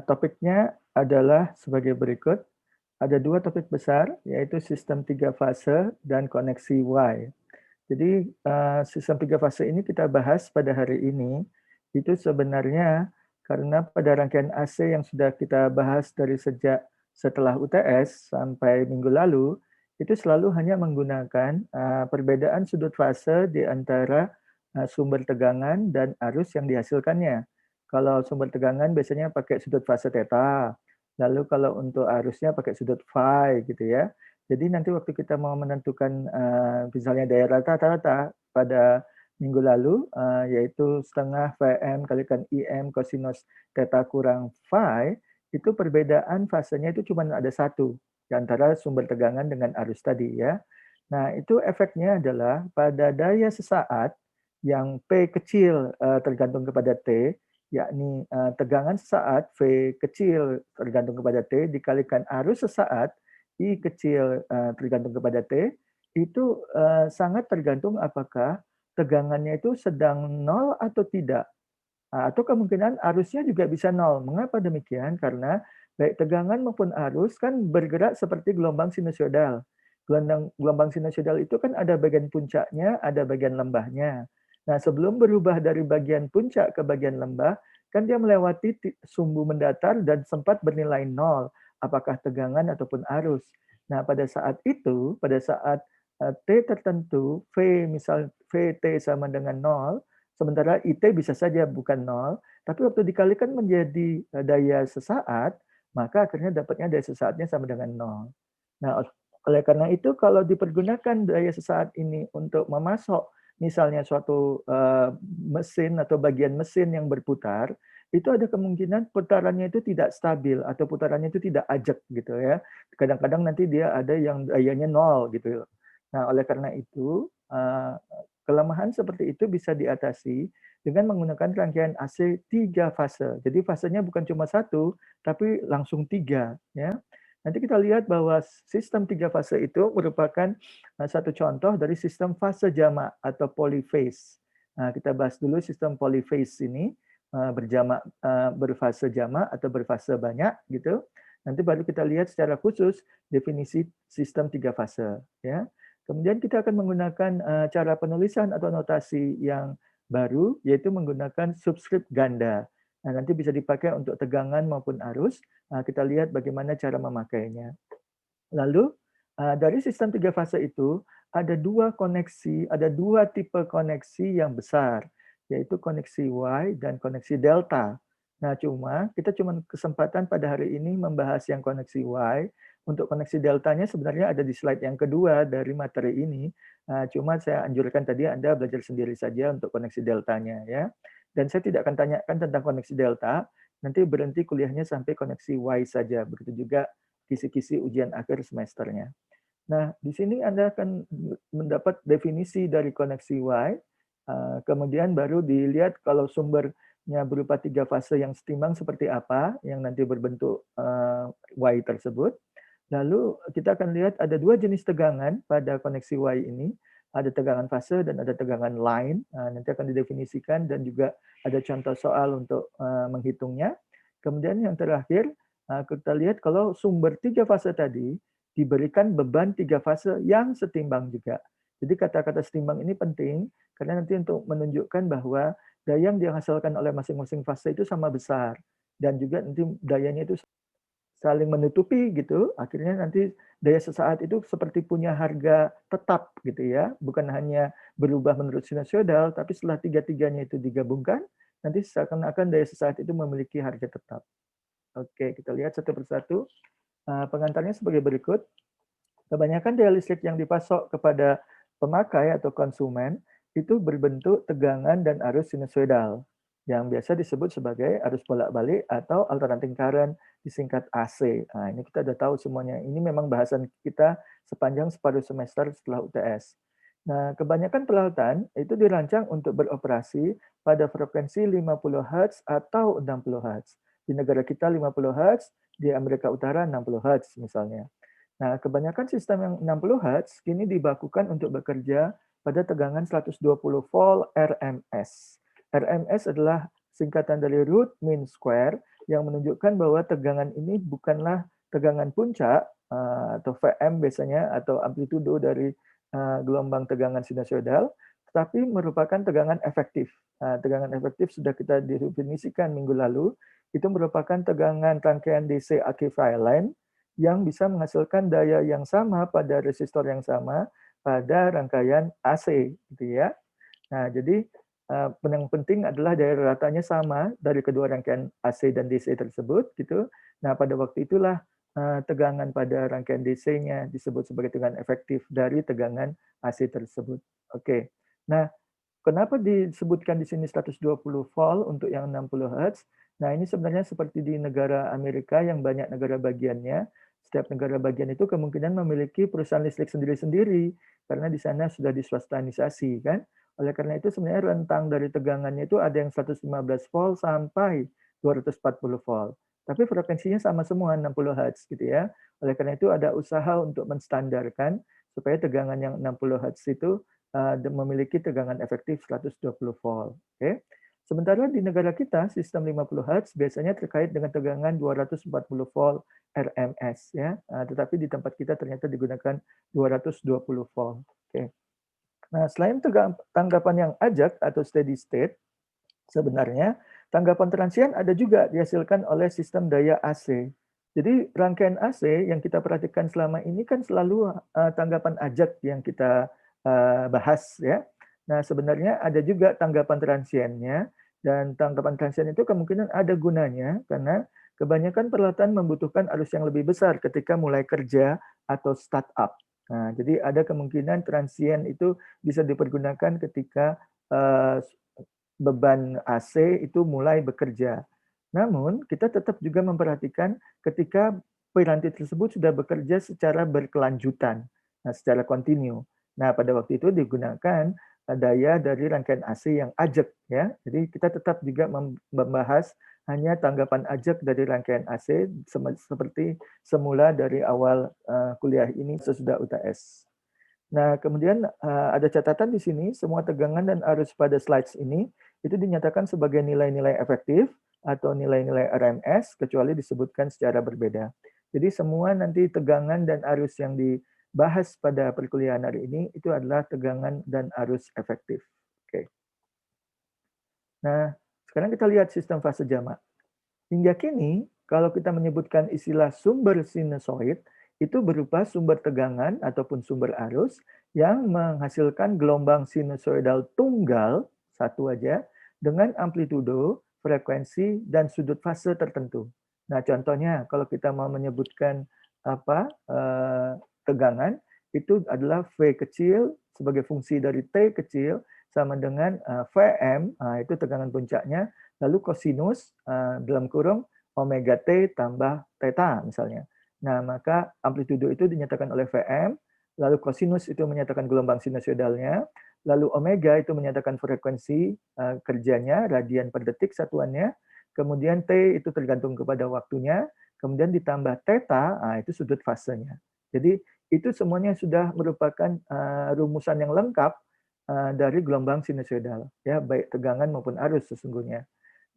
Topiknya adalah sebagai berikut. Ada dua topik besar, yaitu sistem tiga fase dan koneksi Y. Jadi sistem tiga fase ini kita bahas pada hari ini, itu sebenarnya karena pada rangkaian AC yang sudah kita bahas dari sejak setelah UTS sampai minggu lalu, itu selalu hanya menggunakan perbedaan sudut fase di antara sumber tegangan dan arus yang dihasilkannya. Kalau sumber tegangan biasanya pakai sudut fase theta, lalu kalau untuk arusnya pakai sudut phi gitu ya. Jadi nanti waktu kita mau menentukan misalnya daya rata-rata pada minggu lalu, yaitu setengah Vm kalikan Im kosinus theta kurang phi, itu perbedaan fasenya itu cuma ada satu, di antara sumber tegangan dengan arus tadi ya. Nah itu efeknya adalah pada daya sesaat yang P kecil tergantung kepada T, yakni tegangan sesaat V kecil tergantung kepada T dikalikan arus sesaat I kecil tergantung kepada T, itu sangat tergantung apakah tegangannya itu sedang nol atau tidak. Atau kemungkinan arusnya juga bisa nol. Mengapa demikian? Karena baik tegangan maupun arus kan bergerak seperti gelombang sinusoidal. Gelombang sinusoidal itu kan ada bagian puncaknya, ada bagian lembahnya. Nah, sebelum berubah dari bagian puncak ke bagian lembah, kan dia melewati sumbu mendatar dan sempat bernilai nol, apakah tegangan ataupun arus. Nah, pada saat itu, pada saat T tertentu, V misal VT sama dengan nol, sementara IT bisa saja bukan nol, tapi waktu dikalikan menjadi daya sesaat, maka akhirnya dapatnya daya sesaatnya sama dengan nol. Nah, oleh karena itu kalau dipergunakan daya sesaat ini untuk memasok misalnya suatu mesin atau bagian mesin yang berputar, itu ada kemungkinan putarannya itu tidak stabil atau putarannya itu tidak ajak gitu ya. Kadang-kadang nanti dia ada yang dayanya nol gitu. Nah, oleh karena itu kelemahan seperti itu bisa diatasi dengan menggunakan rangkaian AC 3 fase. Jadi fasenya bukan cuma satu, tapi langsung 3. Ya. Nanti kita lihat bahwa sistem 3 fase itu merupakan satu contoh dari sistem fase jamak atau polyphase. Nah, kita bahas dulu sistem polyphase ini, berjamak, berfase jamak atau berfase banyak gitu. Nanti baru kita lihat secara khusus definisi sistem 3 fase. Ya. Kemudian kita akan menggunakan cara penulisan atau notasi yang baru, yaitu menggunakan subskrip ganda. Nah, nanti bisa dipakai untuk tegangan maupun arus. Kita lihat bagaimana cara memakainya. Lalu, dari sistem 3 fase itu, ada dua koneksi, ada dua tipe koneksi yang besar, yaitu koneksi Y dan koneksi delta. Nah, kita cuma kesempatan pada hari ini membahas yang koneksi Y. Untuk koneksi deltanya sebenarnya ada di slide yang kedua dari materi ini. Cuma saya anjurkan tadi Anda belajar sendiri saja untuk koneksi deltanya ya. Dan saya tidak akan tanyakan tentang koneksi delta, nanti berhenti kuliahnya sampai koneksi Y saja. Begitu juga kisi-kisi ujian akhir semesternya. Nah, di sini Anda akan mendapat definisi dari koneksi Y, kemudian baru dilihat kalau sumbernya berupa 3 fase yang setimbang seperti apa, yang nanti berbentuk Y tersebut. Lalu kita akan lihat ada dua jenis tegangan pada koneksi Y ini, ada tegangan fase dan ada tegangan line. Nanti akan didefinisikan dan juga ada contoh soal untuk menghitungnya. Kemudian yang terakhir, kita lihat kalau sumber 3 fase tadi diberikan beban 3 fase yang setimbang juga. Jadi kata-kata setimbang ini penting karena nanti untuk menunjukkan bahwa daya yang dihasilkan oleh masing-masing fase itu sama besar dan juga nanti dayanya itu saling menutupi gitu, akhirnya nanti daya sesaat itu seperti punya harga tetap gitu ya, bukan hanya berubah menurut sinusoidal, tapi setelah tiga-tiganya itu digabungkan, nanti seakan-akan daya sesaat itu memiliki harga tetap. Oke, kita lihat satu persatu. Pengantarnya sebagai berikut. Kebanyakan daya listrik yang dipasok kepada pemakai atau konsumen itu berbentuk tegangan dan arus sinusoidal yang biasa disebut sebagai arus bolak-balik atau alternating current disingkat AC. Nah, ini kita sudah tahu semuanya. Ini memang bahasan kita sepanjang separuh semester setelah UTS. Nah, kebanyakan peralatan itu dirancang untuk beroperasi pada frekuensi 50 Hz atau 60 Hz. Di negara kita 50 Hz, di Amerika Utara 60 Hz misalnya. Nah, kebanyakan sistem yang 60 Hz kini dibakukan untuk bekerja pada tegangan 120 volt RMS. RMS adalah singkatan dari root mean square, yang menunjukkan bahwa tegangan ini bukanlah tegangan puncak atau VM biasanya atau amplitudo dari gelombang tegangan sinusoidal, tetapi merupakan tegangan efektif. Tegangan efektif sudah kita definisikan minggu lalu, itu merupakan tegangan rangkaian DC equivalent yang bisa menghasilkan daya yang sama pada resistor yang sama pada rangkaian AC, gitu ya. Nah, jadi yang penting adalah daya ratanya sama dari kedua rangkaian AC dan DC tersebut, gitu. Nah, pada waktu itulah tegangan pada rangkaian DC-nya disebut sebagai tegangan efektif dari tegangan AC tersebut. Oke. Nah, kenapa disebutkan di sini 120 volt untuk yang 60 Hz? Nah, ini sebenarnya seperti di negara Amerika yang banyak negara bagiannya. Setiap negara bagian itu kemungkinan memiliki perusahaan listrik sendiri-sendiri karena di sana sudah diswastanisasi kan. Oleh karena itu sebenarnya rentang dari tegangannya itu ada yang 115 volt sampai 240 volt. Tapi frekuensinya sama semua 60 Hz gitu ya. Oleh karena itu ada usaha untuk menstandarkan supaya tegangan yang 60 Hz itu memiliki tegangan efektif 120 volt. Oke. Sementara di negara kita sistem 50 Hz biasanya terkait dengan tegangan 240 volt RMS ya. Tetapi di tempat kita ternyata digunakan 220 volt. Oke. Nah, selain tanggapan yang ajak atau steady state, sebenarnya tanggapan transien ada juga dihasilkan oleh sistem daya AC. Jadi rangkaian AC yang kita perhatikan selama ini kan selalu tanggapan ajak yang kita bahas ya. Nah, sebenarnya ada juga tanggapan transiennya dan tanggapan transien itu kemungkinan ada gunanya karena kebanyakan peralatan membutuhkan arus yang lebih besar ketika mulai kerja atau startup. Nah, jadi ada kemungkinan transien itu bisa dipergunakan ketika beban AC itu mulai bekerja. Namun, kita tetap juga memperhatikan ketika piranti tersebut sudah bekerja secara berkelanjutan, secara kontinu. Nah, pada waktu itu digunakan daya dari rangkaian AC yang ajak ya. Jadi kita tetap juga membahas hanya tanggapan ajak dari rangkaian AC seperti semula dari awal kuliah ini sesudah UTS. Nah, kemudian ada catatan di sini, semua tegangan dan arus pada slides ini itu dinyatakan sebagai nilai-nilai efektif atau nilai-nilai RMS, kecuali disebutkan secara berbeda. Jadi semua nanti tegangan dan arus yang dibahas pada perkuliahan hari ini itu adalah tegangan dan arus efektif. Oke. Nah, sekarang kita lihat sistem fase jamak. Hingga kini, kalau kita menyebutkan istilah sumber sinusoid, itu berupa sumber tegangan ataupun sumber arus yang menghasilkan gelombang sinusoidal tunggal, satu aja, dengan amplitudo, frekuensi, dan sudut fase tertentu. Nah, contohnya kalau kita mau menyebutkan tegangan, itu adalah V kecil sebagai fungsi dari T kecil sama dengan Vm, itu tegangan puncaknya, lalu kosinus dalam kurung omega T tambah theta misalnya. Nah, maka amplitudo itu dinyatakan oleh Vm, lalu kosinus itu menyatakan gelombang sinusoidalnya, lalu omega itu menyatakan frekuensi kerjanya, radian per detik satuannya, kemudian T itu tergantung kepada waktunya, kemudian ditambah theta, itu sudut fasenya. Jadi itu semuanya sudah merupakan rumusan yang lengkap dari gelombang sinusoidal, ya baik tegangan maupun arus sesungguhnya.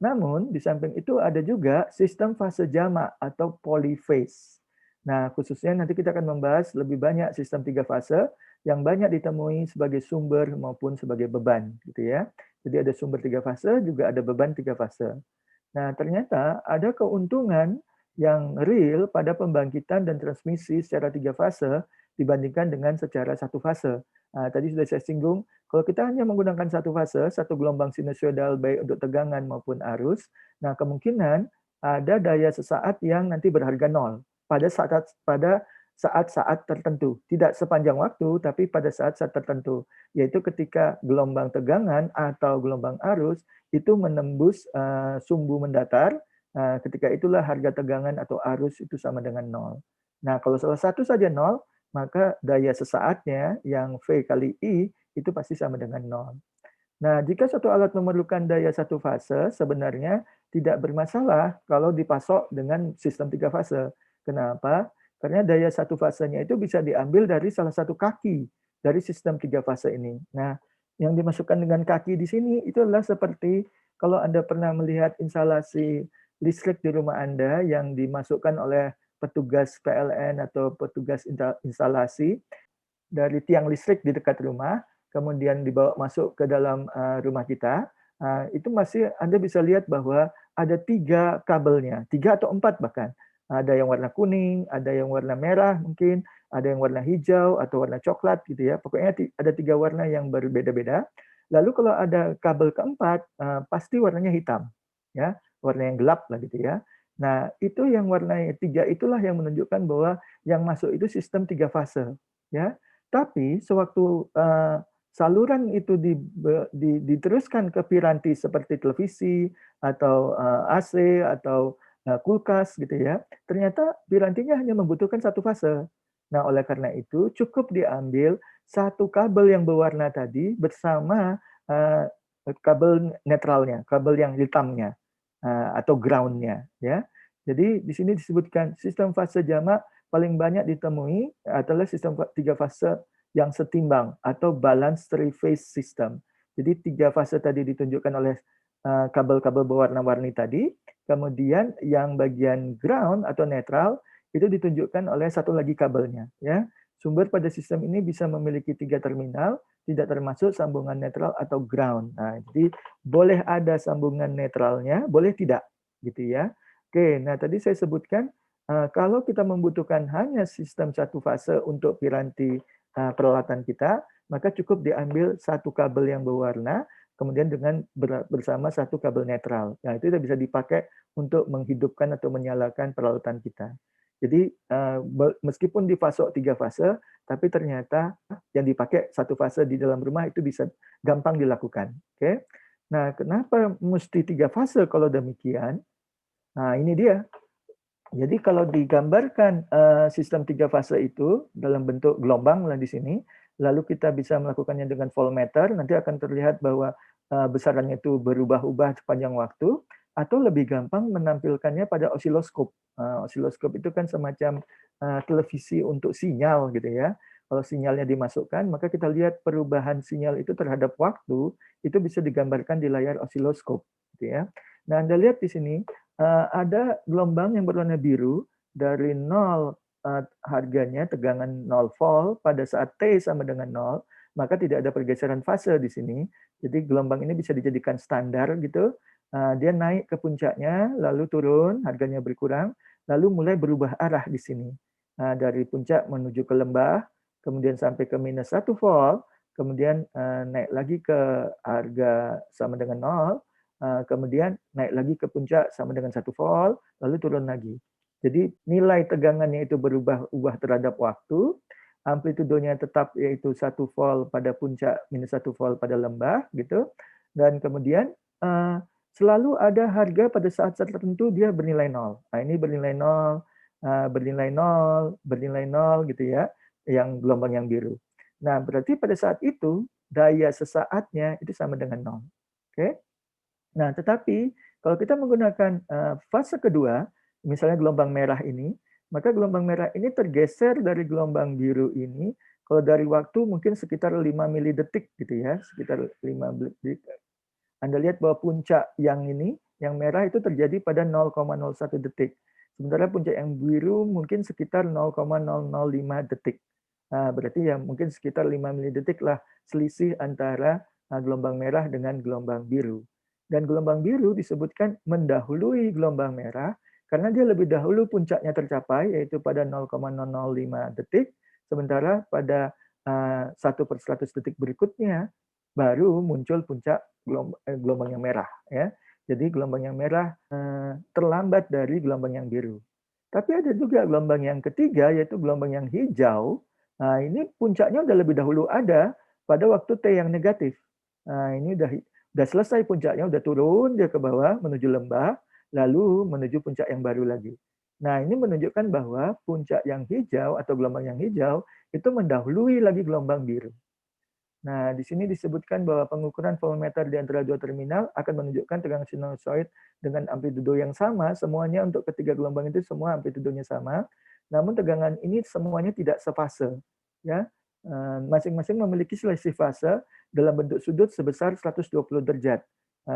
Namun di samping itu ada juga sistem fase jamak atau polyphase. Nah, khususnya nanti kita akan membahas lebih banyak sistem 3 fase yang banyak ditemui sebagai sumber maupun sebagai beban, gitu ya. Jadi ada sumber 3 fase, juga ada beban 3 fase. Nah, ternyata ada keuntungan yang real pada pembangkitan dan transmisi secara 3 fase dibandingkan dengan secara 1 fase. Nah, tadi sudah saya singgung, kalau kita hanya menggunakan 1 fase, 1 gelombang sinusoidal baik untuk tegangan maupun arus, nah kemungkinan ada daya sesaat yang nanti berharga 0 pada saat-saat tertentu. Tidak sepanjang waktu, tapi pada saat-saat tertentu. Yaitu ketika gelombang tegangan atau gelombang arus itu menembus sumbu mendatar, ketika itulah harga tegangan atau arus itu sama dengan 0. Nah, kalau salah satu saja 0, maka daya sesaatnya yang V kali I itu pasti sama dengan 0. Nah, jika suatu alat memerlukan daya satu fase, sebenarnya tidak bermasalah kalau dipasok dengan sistem 3 fase. Kenapa? Karena daya satu fasenya itu bisa diambil dari salah satu kaki dari sistem 3 fase ini. Nah, yang dimasukkan dengan kaki di sini itu adalah seperti kalau Anda pernah melihat instalasi listrik di rumah Anda yang dimasukkan oleh petugas PLN atau petugas instalasi dari tiang listrik di dekat rumah, kemudian dibawa masuk ke dalam rumah kita, itu masih Anda bisa lihat bahwa ada 3 kabelnya, 3 atau 4 bahkan. Ada yang warna kuning, ada yang warna merah mungkin, ada yang warna hijau atau warna coklat gitu ya. Pokoknya ada 3 warna yang berbeda-beda. Lalu kalau ada kabel keempat, pasti warnanya hitam, ya, warna yang gelap lah gitu ya. Nah, itu yang warna 3 itulah yang menunjukkan bahwa yang masuk itu sistem 3 fase, ya. Tapi sewaktu saluran itu diteruskan ke piranti seperti televisi atau AC atau kulkas gitu ya, ternyata pirantinya hanya membutuhkan 1 fase. Nah, oleh karena itu cukup diambil 1 kabel yang berwarna tadi bersama kabel netralnya, kabel yang hitamnya atau ground-nya ya. Jadi di sini disebutkan sistem fase jamak paling banyak ditemui adalah sistem 3 fase yang setimbang atau balance three phase system. Jadi 3 fase tadi ditunjukkan oleh kabel-kabel berwarna-warni tadi, kemudian yang bagian ground atau netral itu ditunjukkan oleh satu lagi kabelnya ya. Sumber pada sistem ini bisa memiliki 3 terminal, tidak termasuk sambungan netral atau ground. Nah, jadi boleh ada sambungan netralnya, boleh tidak gitu ya. Oke, nah tadi saya sebutkan kalau kita membutuhkan hanya sistem 1 fase untuk piranti peralatan kita, maka cukup diambil 1 kabel yang berwarna, kemudian dengan bersama 1 kabel netral. Nah, itu sudah bisa dipakai untuk menghidupkan atau menyalakan peralatan kita. Jadi meskipun dipasok 3 fase, tapi ternyata yang dipakai 1 fase di dalam rumah itu bisa gampang dilakukan. Oke. Nah, kenapa mesti 3 fase kalau demikian? Nah, ini dia. Jadi kalau digambarkan sistem 3 fase itu dalam bentuk gelombang lah di sini, lalu kita bisa melakukannya dengan voltmeter, nanti akan terlihat bahwa besarannya itu berubah-ubah sepanjang waktu, atau lebih gampang menampilkannya pada osiloskop. Osiloskop itu kan semacam televisi untuk sinyal gitu ya. Kalau sinyalnya dimasukkan, maka kita lihat perubahan sinyal itu terhadap waktu, itu bisa digambarkan di layar osiloskop gitu ya. Nah, Anda lihat di sini ada gelombang yang berwarna biru dari 0 harganya tegangan 0 volt pada saat T sama dengan 0, maka tidak ada pergeseran fase di sini. Jadi gelombang ini bisa dijadikan standar gitu. Dia naik ke puncaknya, lalu turun, harganya berkurang, lalu mulai berubah arah di sini. Dari puncak menuju ke lembah, kemudian sampai ke minus 1 volt, kemudian naik lagi ke harga sama dengan 0, kemudian naik lagi ke puncak sama dengan 1 volt, lalu turun lagi. Jadi nilai tegangannya itu berubah-ubah terhadap waktu, amplitudonya tetap yaitu 1 volt pada puncak, minus 1 volt pada lembah gitu. Dan kemudian selalu ada harga pada saat-saat tertentu dia bernilai 0. Nah, ini bernilai 0, bernilai 0, bernilai 0 gitu ya, yang gelombang yang biru. Nah, berarti pada saat itu daya sesaatnya itu sama dengan 0. Oke? Nah, tetapi kalau kita menggunakan fase kedua, misalnya gelombang merah ini, maka gelombang merah ini tergeser dari gelombang biru ini, kalau dari waktu mungkin sekitar 5 milidetik gitu ya, sekitar 5 detik. Anda lihat bahwa puncak yang ini, yang merah itu terjadi pada 0,01 detik. Sementara puncak yang biru mungkin sekitar 0,005 detik. Nah, berarti ya mungkin sekitar 5 milidetik lah selisih antara gelombang merah dengan gelombang biru. Dan gelombang biru disebutkan mendahului gelombang merah karena dia lebih dahulu puncaknya tercapai, yaitu pada 0,005 detik, sementara pada 1/100 detik berikutnya baru muncul puncak gelombang yang merah. Ya. Jadi gelombang yang merah terlambat dari gelombang yang biru. Tapi ada juga gelombang yang ketiga, yaitu gelombang yang hijau. Nah, ini puncaknya udah lebih dahulu ada pada waktu T yang negatif. Nah, ini udah selesai puncaknya, udah turun dia ke bawah menuju lembah, lalu menuju puncak yang baru lagi. Nah, ini menunjukkan bahwa puncak yang hijau atau gelombang yang hijau itu mendahului lagi gelombang biru. Nah, di sini disebutkan bahwa pengukuran voltmeter di antara 2 terminal akan menunjukkan tegangan sinusoid dengan amplitudo yang sama, semuanya untuk ketiga gelombang itu semua amplitudonya sama. Namun tegangan ini semuanya tidak sefase, ya. Masing-masing memiliki selisih fase dalam bentuk sudut sebesar 120 derajat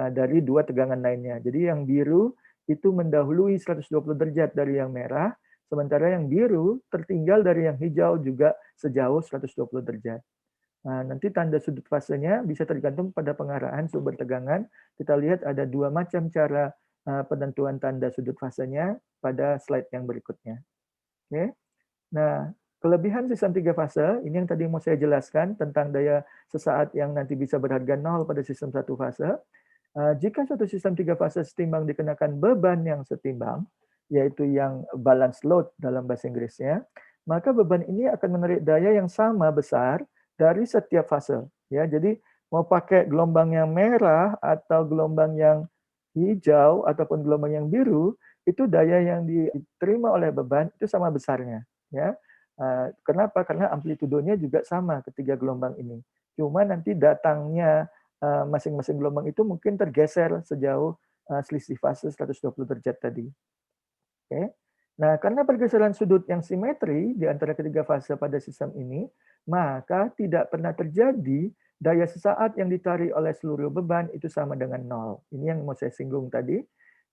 dari 2 tegangan lainnya. Jadi yang biru itu mendahului 120 derajat dari yang merah, sementara yang biru tertinggal dari yang hijau juga sejauh 120 derajat. Nah, nanti tanda sudut fasenya bisa tergantung pada pengarahan sumber tegangan. Kita lihat ada dua macam cara penentuan tanda sudut fasenya pada slide yang berikutnya. Oke. Nah, kelebihan sistem tiga fase, ini yang tadi mau saya jelaskan tentang daya sesaat yang nanti bisa berharga 0 pada sistem satu fase. Jika suatu sistem tiga fase setimbang dikenakan beban yang setimbang, yaitu yang balance load dalam bahasa Inggrisnya, maka beban ini akan menarik daya yang sama besar dari setiap fase. Ya, jadi mau pakai gelombang yang merah atau gelombang yang hijau ataupun gelombang yang biru, itu daya yang diterima oleh beban itu sama besarnya. Ya, kenapa? Karena amplitudonya juga sama ketiga gelombang ini. Cuma nanti datangnya masing-masing gelombang itu mungkin tergeser sejauh selisih fase 120 derajat tadi. Oke. Nah, karena pergeseran sudut yang simetri di antara ketiga fase pada sistem ini, maka tidak pernah terjadi daya sesaat yang ditarik oleh seluruh beban itu sama dengan 0. Ini yang mau saya singgung tadi.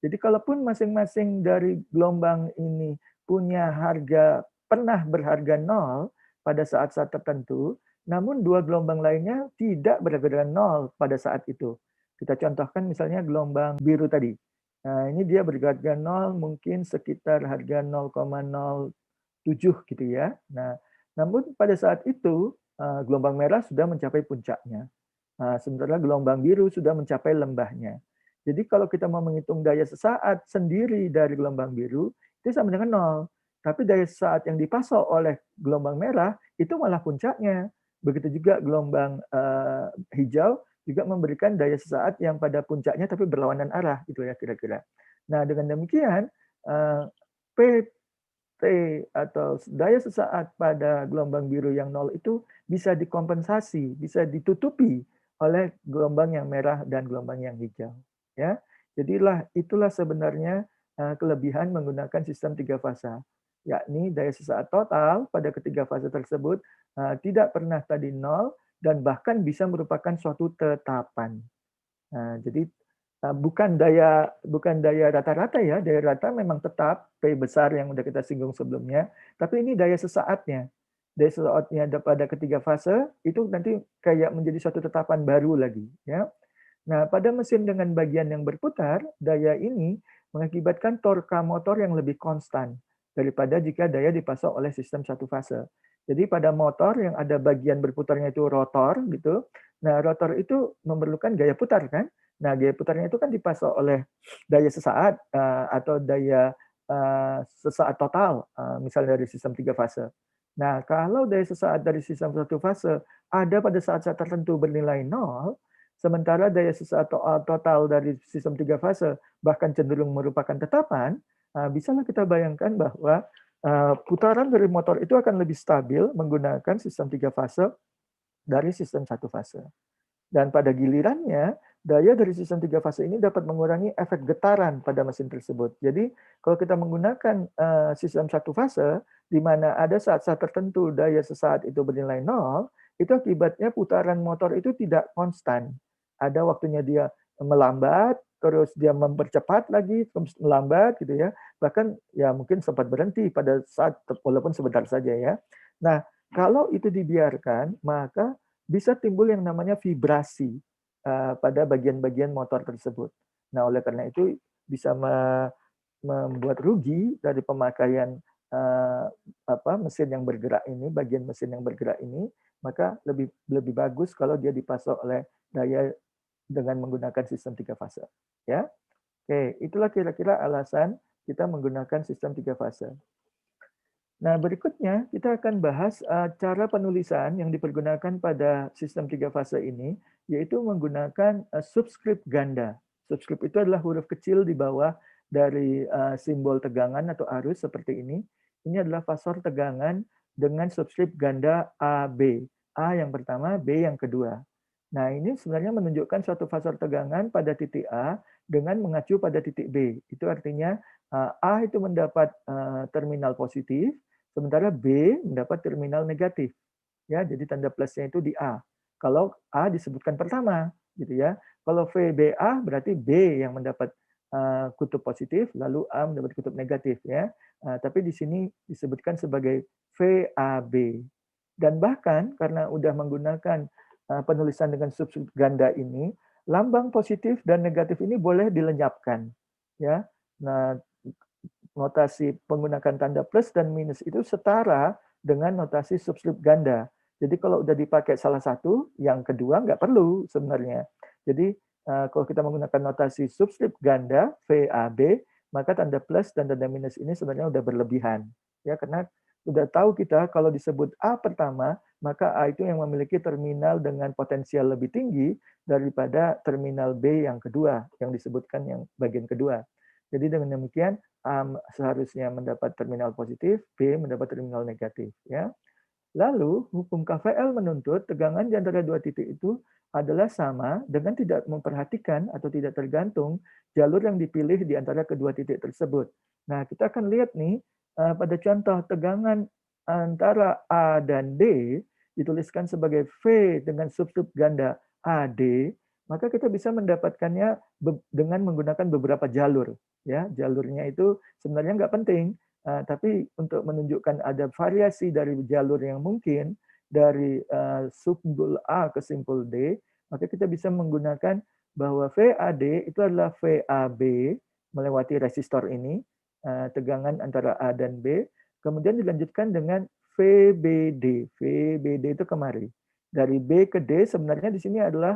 Jadi kalaupun masing-masing dari gelombang ini punya harga pernah berharga 0 pada saat-saat tertentu, namun dua gelombang lainnya tidak berharga 0 pada saat itu. Kita contohkan misalnya gelombang biru tadi. Nah, ini dia berharga 0 mungkin sekitar harga 0,07 gitu ya. Nah, namun pada saat itu gelombang merah sudah mencapai puncaknya. Sementara gelombang biru sudah mencapai lembahnya. Jadi kalau kita mau menghitung daya sesaat sendiri dari gelombang biru, itu sama dengan 0. Tapi daya sesaat yang dipasok oleh gelombang merah itu malah puncaknya. Begitu juga gelombang hijau juga memberikan daya sesaat yang pada puncaknya tapi berlawanan arah gitu ya kira-kira. Nah, dengan demikian PT atau daya sesaat pada gelombang biru yang 0 itu bisa dikompensasi, bisa ditutupi oleh gelombang yang merah dan gelombang yang hijau. Ya, jadilah itulah sebenarnya kelebihan menggunakan sistem tiga fase, yakni daya sesaat total pada ketiga fase tersebut tidak pernah tadi 0 dan bahkan bisa merupakan suatu tetapan. Nah, jadi bukan daya rata-rata ya, daya rata memang tetap P besar yang udah kita singgung sebelumnya, tapi ini daya sesaatnya. Daya sesaatnya pada ketiga fase itu nanti kayak menjadi suatu tetapan baru lagi ya. Nah, pada mesin dengan bagian yang berputar, daya ini mengakibatkan torka motor yang lebih konstan daripada jika daya dipasok oleh sistem satu fase. Jadi pada motor yang ada bagian berputarnya itu rotor gitu. Nah, rotor itu memerlukan gaya putar kan? Nah, gaya putarnya itu kan dipasok oleh daya sesaat atau daya sesaat total, misalnya dari sistem tiga fase. Nah, kalau daya sesaat dari sistem satu fase ada pada saat-saat tertentu bernilai 0, sementara daya sesaat total dari sistem tiga fase bahkan cenderung merupakan tetapan, bisalah kita bayangkan bahwa putaran dari motor itu akan lebih stabil menggunakan sistem tiga fase dari sistem satu fase. Dan pada gilirannya, daya dari sistem tiga fase ini dapat mengurangi efek getaran pada mesin tersebut. Jadi, kalau kita menggunakan sistem satu fase, di mana ada saat-saat tertentu daya sesaat itu bernilai 0, itu akibatnya putaran motor itu tidak konstan. Ada waktunya dia melambat, terus dia mempercepat lagi, terus melambat gitu ya. Bahkan ya mungkin sempat berhenti pada saat, walaupun sebentar saja ya. Nah, kalau itu dibiarkan, maka bisa timbul yang namanya vibrasi pada bagian-bagian motor tersebut. Nah, oleh karena itu bisa membuat rugi dari pemakaian mesin yang bergerak ini, bagian mesin yang bergerak ini, maka lebih lebih bagus kalau dia dipasok oleh daya dengan menggunakan sistem tiga fase. Ya, oke, itulah kira-kira alasan kita menggunakan sistem tiga fase. Nah, berikutnya kita akan bahas cara penulisan yang dipergunakan pada sistem tiga fase ini, yaitu menggunakan subskrip ganda. Subskrip itu adalah huruf kecil di bawah dari simbol tegangan atau arus seperti ini. Ini adalah fasor tegangan dengan subskrip ganda AB. A yang pertama, B yang kedua. Nah, ini sebenarnya menunjukkan suatu fasor tegangan pada titik A dengan mengacu pada titik B. Itu artinya A itu mendapat terminal positif, sementara B mendapat terminal negatif. Ya, jadi tanda plusnya itu di A. Kalau A disebutkan pertama, gitu ya. Kalau VBA berarti B yang mendapat kutub positif, lalu A mendapat kutub negatif ya. Tapi di sini disebutkan sebagai VAB. Dan bahkan karena udah menggunakan penulisan dengan sub-sub ganda ini, lambang positif dan negatif ini boleh dilenyapkan ya. Nah, notasi menggunakan tanda plus dan minus itu setara dengan notasi subscript ganda. Jadi kalau udah dipakai salah satu, yang kedua nggak perlu sebenarnya. Jadi kalau kita menggunakan notasi subscript ganda VAB, maka tanda plus dan tanda minus ini sebenarnya udah berlebihan. Ya, karena udah tahu kita kalau disebut A pertama, maka A itu yang memiliki terminal dengan potensial lebih tinggi daripada terminal B yang kedua, yang disebutkan yang bagian kedua. Jadi dengan demikian A seharusnya mendapat terminal positif, B mendapat terminal negatif. Ya. Lalu hukum KVL menuntut tegangan di antara dua titik itu adalah sama dengan tidak memperhatikan atau tidak tergantung jalur yang dipilih di antara kedua titik tersebut. Nah, kita akan lihat nih pada contoh tegangan antara A dan D dituliskan sebagai V dengan sub-sub ganda AD, maka kita bisa mendapatkannya dengan menggunakan beberapa jalur. Ya, jalurnya itu sebenarnya nggak penting, tapi untuk menunjukkan ada variasi dari jalur yang mungkin dari simpul A ke simpul D, maka kita bisa menggunakan bahwa VAD itu adalah VAB melewati resistor ini, tegangan antara A dan B, kemudian dilanjutkan dengan VBD. VBD itu kemari. Dari B ke D sebenarnya di sini adalah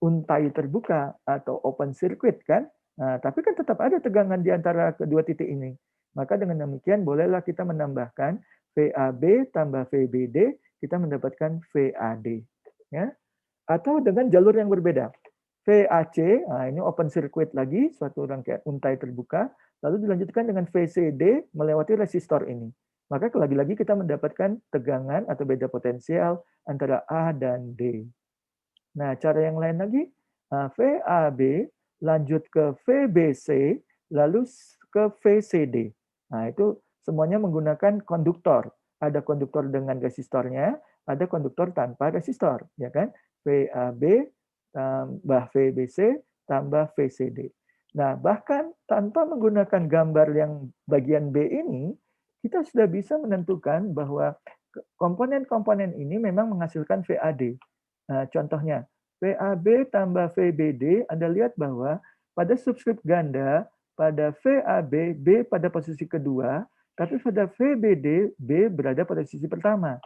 untai terbuka atau open circuit kan. Nah, tapi kan tetap ada tegangan di antara kedua titik ini. Maka dengan demikian bolehlah kita menambahkan VAB tambah VBD, kita mendapatkan VAD. Ya. Atau dengan jalur yang berbeda. VAC, nah ini open circuit lagi, suatu rangkaian untai terbuka, lalu dilanjutkan dengan VCD melewati resistor ini. Maka lagi-lagi kita mendapatkan tegangan atau beda potensial antara A dan D. Nah, cara yang lain lagi, VAB lanjut ke VBC, lalu ke VCD. Nah, itu semuanya menggunakan konduktor. Ada konduktor dengan resistornya, ada konduktor tanpa resistor, ya kan? VAB tambah VBC tambah VCD. Nah, bahkan tanpa menggunakan gambar yang bagian B ini, kita sudah bisa menentukan bahwa komponen-komponen ini memang menghasilkan VAD. Nah, contohnya, VAB tambah VBD, Anda lihat bahwa pada subskrip ganda, pada VAB, B pada posisi kedua, tapi pada VBD, B berada pada posisi pertama.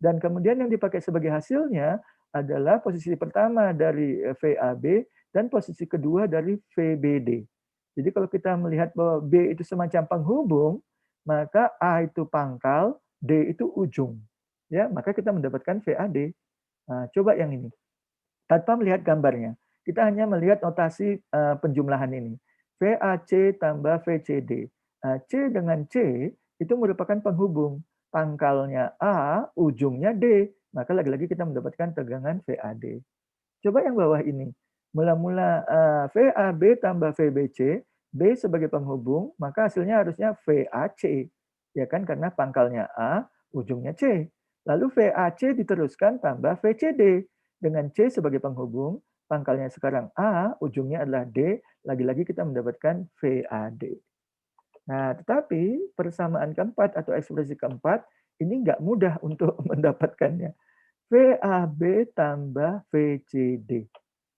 Dan kemudian yang dipakai sebagai hasilnya adalah posisi pertama dari VAB dan posisi kedua dari VBD. Jadi kalau kita melihat bahwa B itu semacam penghubung, maka A itu pangkal, D itu ujung. Ya, maka kita mendapatkan VAD. Nah, coba yang ini. Tanpa melihat gambarnya, kita hanya melihat notasi penjumlahan ini. VAC tambah VCD. C dengan C itu merupakan penghubung. Pangkalnya A, ujungnya D. Maka lagi-lagi kita mendapatkan tegangan VAD. Coba yang bawah ini. Mula-mula VAB tambah VBC, B sebagai penghubung, maka hasilnya harusnya VAC. Ya kan, karena pangkalnya A, ujungnya C. Lalu VAC diteruskan tambah VCD. Dengan C sebagai penghubung, pangkalnya sekarang A, ujungnya adalah D, lagi-lagi kita mendapatkan VAD. Nah, tetapi persamaan keempat atau ekspresi keempat ini nggak mudah untuk mendapatkannya. VAB tambah VCD.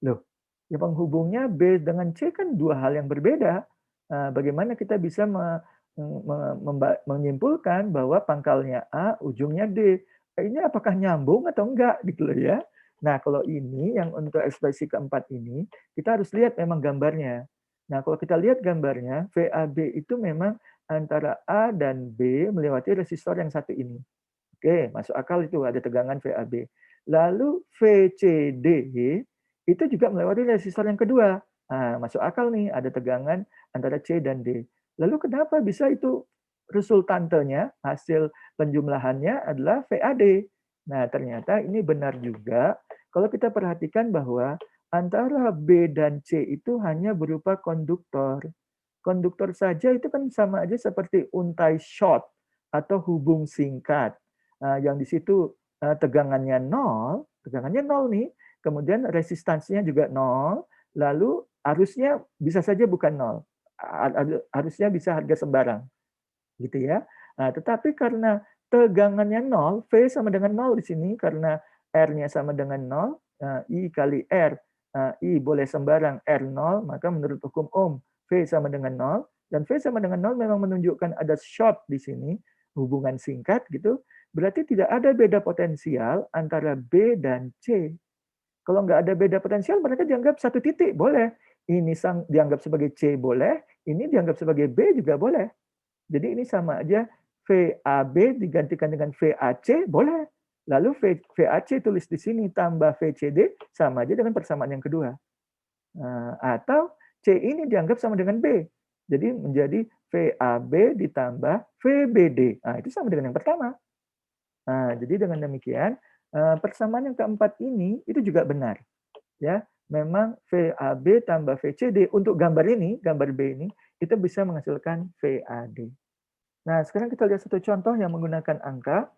Loh, ya penghubungnya B dengan C kan dua hal yang berbeda. Nah, bagaimana kita bisa menyimpulkan bahwa pangkalnya A, ujungnya D. Ini apakah nyambung atau enggak gitu loh ya. Nah, kalau ini yang untuk ekspresi keempat ini, kita harus lihat memang gambarnya. Nah, kalau kita lihat gambarnya, VAB itu memang antara A dan B melewati resistor yang satu ini. Oke, masuk akal itu ada tegangan VAB. Lalu VCD itu juga melewati resistor yang kedua. Nah, masuk akal nih, ada tegangan antara C dan D. Lalu kenapa bisa itu resultantenya, hasil penjumlahannya adalah VAD. Nah, ternyata ini benar juga kalau kita perhatikan bahwa antara B dan C itu hanya berupa konduktor. Konduktor saja itu kan sama aja seperti untai short atau hubung singkat. Yang di situ tegangannya nol nih, kemudian resistansinya juga nol, lalu Harusnya bisa saja bukan 0. Harusnya bisa harga sembarang, gitu ya. Nah, tetapi karena tegangannya 0, V sama dengan 0 di sini karena R-nya sama dengan 0, I kali R, I boleh sembarang, R 0, maka menurut hukum Ohm, V sama dengan 0, dan V sama dengan 0 memang menunjukkan ada short di sini, hubungan singkat gitu, berarti tidak ada beda potensial antara B dan C. Kalau nggak ada beda potensial, mereka dianggap satu titik, boleh. Ini dianggap sebagai C boleh, ini dianggap sebagai B juga boleh. Jadi ini sama aja, VAB digantikan dengan VAC, boleh. Lalu VAC tulis di sini tambah VCD, sama aja dengan persamaan yang kedua. Atau C ini dianggap sama dengan B. Jadi menjadi VAB ditambah VBD. Nah, itu sama dengan yang pertama. Nah, jadi dengan demikian, persamaan yang keempat ini itu juga benar. Ya, memang VAB tambah VCD untuk gambar ini, gambar B ini, itu bisa menghasilkan VAD. Nah, sekarang kita lihat satu contoh yang menggunakan angka.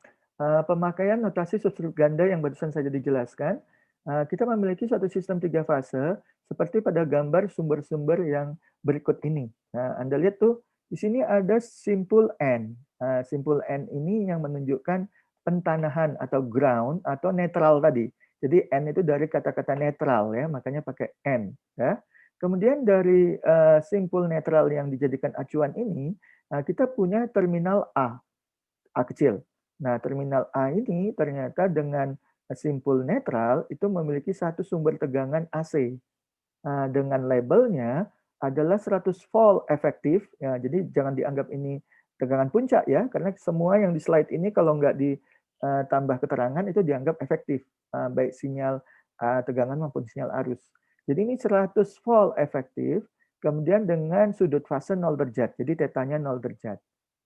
Pemakaian notasi subskrip ganda yang barusan saja dijelaskan. Kita memiliki suatu sistem 3 fase, seperti pada gambar sumber-sumber yang berikut ini. Nah, Anda lihat tuh, di sini ada simpul N. Simpul N ini yang menunjukkan pentanahan atau ground atau netral tadi. Jadi N itu dari kata-kata netral ya, makanya pakai N. Ya. Kemudian dari simpul netral yang dijadikan acuan ini, kita punya terminal A, A kecil. Nah, terminal A ini ternyata dengan simpul netral itu memiliki satu sumber tegangan AC. Dengan labelnya adalah 100 volt efektif. Ya, jadi jangan dianggap ini tegangan puncak ya, karena semua yang di slide ini kalau nggak ditambah keterangan itu dianggap efektif, baik sinyal tegangan maupun sinyal arus. Jadi ini 100 volt efektif, kemudian dengan sudut fase 0 derajat. Jadi tetanya 0 derajat.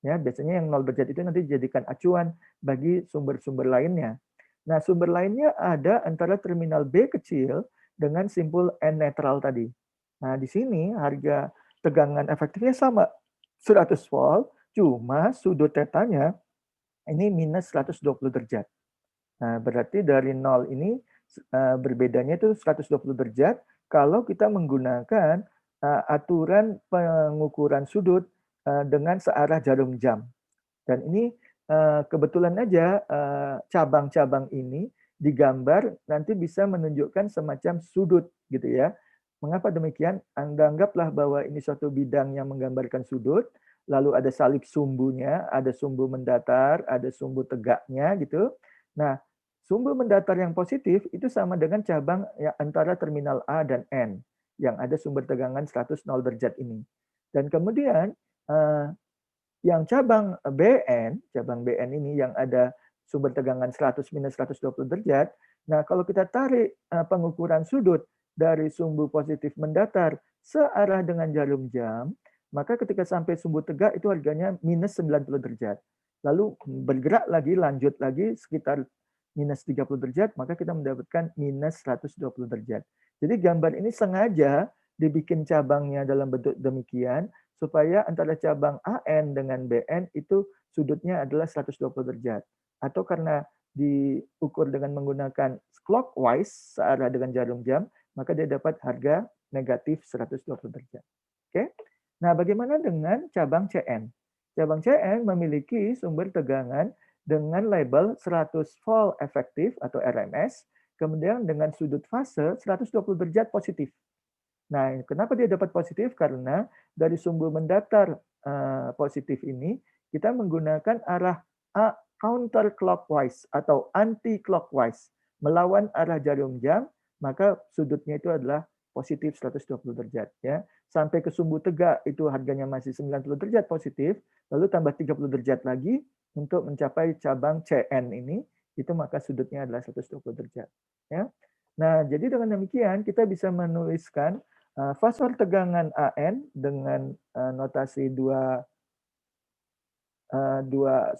Ya, biasanya yang 0 derajat itu nanti dijadikan acuan bagi sumber-sumber lainnya. Nah, sumber lainnya ada antara terminal B kecil dengan simpul N netral tadi. Nah, di sini harga tegangan efektifnya sama, 100 volt, cuma sudut tetanya ini minus 120 derajat. Nah, berarti dari 0 ini berbedanya itu 120 derajat kalau kita menggunakan aturan pengukuran sudut dengan searah jarum jam. Dan ini kebetulan aja cabang-cabang ini digambar nanti bisa menunjukkan semacam sudut gitu ya. Mengapa demikian? Anda anggaplah bahwa ini suatu bidang yang menggambarkan sudut, lalu ada salib sumbunya, ada sumbu mendatar, ada sumbu tegaknya gitu. Nah, sumbu mendatar yang positif itu sama dengan cabang ya, antara terminal A dan N yang ada sumber tegangan 100 derajat ini. Dan kemudian yang cabang BN ini yang ada sumber tegangan 100 minus 120 derajat. Nah, kalau kita tarik pengukuran sudut dari sumbu positif mendatar searah dengan jarum jam, maka ketika sampai sumbu tegak itu harganya minus 90 derajat. Lalu bergerak lagi, lanjut lagi sekitar minus 30 derajat, maka kita mendapatkan minus 120 derajat. Jadi gambar ini sengaja dibikin cabangnya dalam bentuk demikian, supaya antara cabang AN dengan BN itu sudutnya adalah 120 derajat. Atau karena diukur dengan menggunakan clockwise searah dengan jarum jam, maka dia dapat harga negatif 120 derajat. Oke. Nah, bagaimana dengan cabang CN? Cabang CN memiliki sumber tegangan dengan label 100 volt efektif atau RMS, kemudian dengan sudut fase 120 derajat positif. Nah, kenapa dia dapat positif? Karena dari sumbu mendatar positif ini, kita menggunakan arah counterclockwise atau anti-clockwise, melawan arah jarum jam, maka sudutnya itu adalah positif 120 derajat. Ya. Sampai ke sumbu tegak itu harganya masih 90 derajat positif, lalu tambah 30 derajat lagi untuk mencapai cabang CN ini, itu maka sudutnya adalah 120 derajat. Ya. Nah, jadi dengan demikian kita bisa menuliskan fasor tegangan AN dengan notasi dua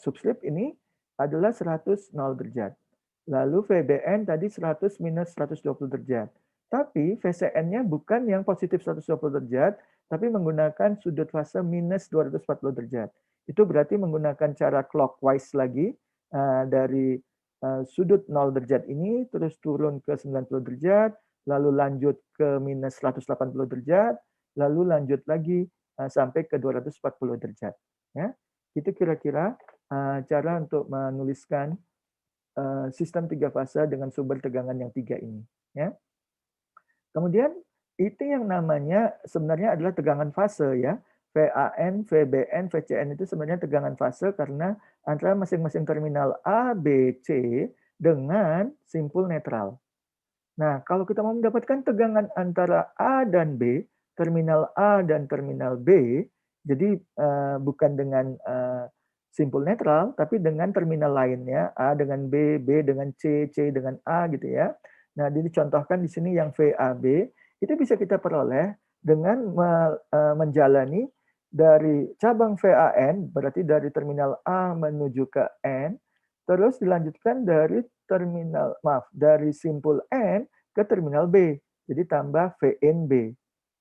subskrip ini adalah 100 0 derajat. Lalu VBN tadi 100 minus 120 derajat. Tapi VCN-nya bukan yang positif 120 derajat, tapi menggunakan sudut fase minus 240 derajat. Itu berarti menggunakan cara clockwise lagi dari sudut 0 derajat ini, terus turun ke 90 derajat, lalu lanjut ke minus 180 derajat, lalu lanjut lagi sampai ke 240 derajat. Ya, itu kira-kira cara untuk menuliskan sistem 3 fase dengan sumber tegangan yang 3 ini. Ya. Kemudian itu yang namanya sebenarnya adalah tegangan fase ya. VAN, VBN, VCN itu sebenarnya tegangan fase karena antara masing-masing terminal A, B, C dengan simpul netral. Nah, kalau kita mau mendapatkan tegangan antara A dan B, terminal A dan terminal B, jadi bukan dengan simpul netral, tapi dengan terminal lainnya, A dengan B, B dengan C, C dengan A gitu ya. Nah, dicontohkan di sini yang VAB, itu bisa kita peroleh dengan menjalani dari cabang VAN, berarti dari terminal A menuju ke N, terus dilanjutkan dari dari simpul N ke terminal B. Jadi tambah VNB,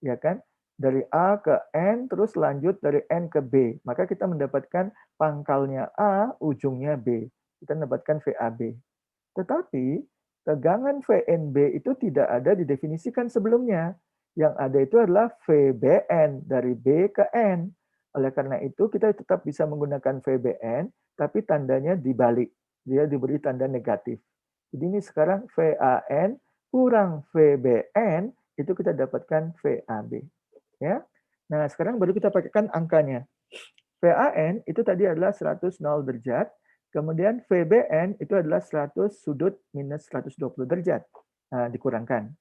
ya kan? Dari A ke N, terus lanjut dari N ke B. Maka kita mendapatkan pangkalnya A, ujungnya B. Kita mendapatkan VAB. Tetapi tegangan VNB itu tidak ada didefinisikan sebelumnya. Yang ada itu adalah VBN dari B ke N. Oleh karena itu kita tetap bisa menggunakan VBN, tapi tandanya dibalik. Dia diberi tanda negatif. Jadi ini sekarang VAN kurang VBN, itu kita dapatkan VAB. Ya. Nah, sekarang baru kita pakaikan angkanya. VAN itu tadi adalah 100 derajat, kemudian VBN itu adalah 100 sudut minus 120 derajat. Nah, dikurangkan.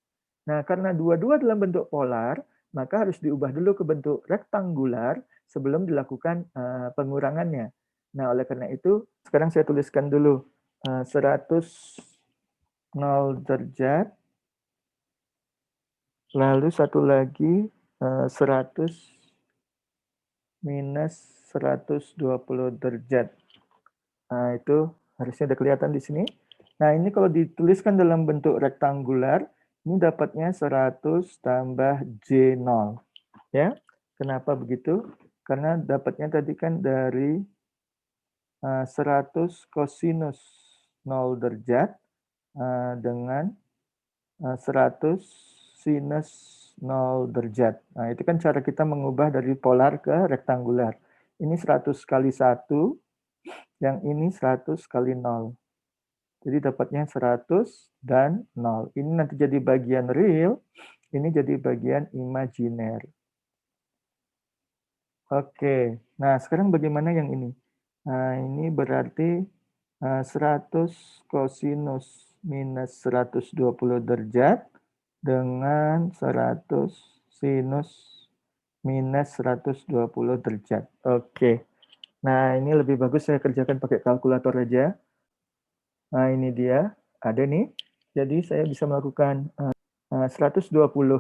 Nah, karena dua-dua dalam bentuk polar, maka harus diubah dulu ke bentuk rektangular sebelum dilakukan pengurangannya. Nah, oleh karena itu, sekarang saya tuliskan dulu 100 derajat, lalu satu lagi 100 minus 120 derajat. Nah, itu harusnya udah kelihatan di sini. Nah, ini kalau dituliskan dalam bentuk rektangular, ini dapatnya 100 tambah J0. Ya, kenapa begitu? Karena dapatnya tadi kan dari 100 kosinus 0 derajat dengan 100 sinus 0 derajat. Nah, itu kan cara kita mengubah dari polar ke rektangular. Ini 100 kali 1, yang ini 100 kali 0. Jadi dapatnya 100 dan 0. Ini nanti jadi bagian real, ini jadi bagian imajiner. Oke, nah sekarang bagaimana yang ini? Nah, ini berarti 100 kosinus minus 120 derajat dengan 100 sinus minus 120 derajat. Oke, nah ini lebih bagus saya kerjakan pakai kalkulator aja. Nah, ini dia, ada nih. Jadi saya bisa melakukan 120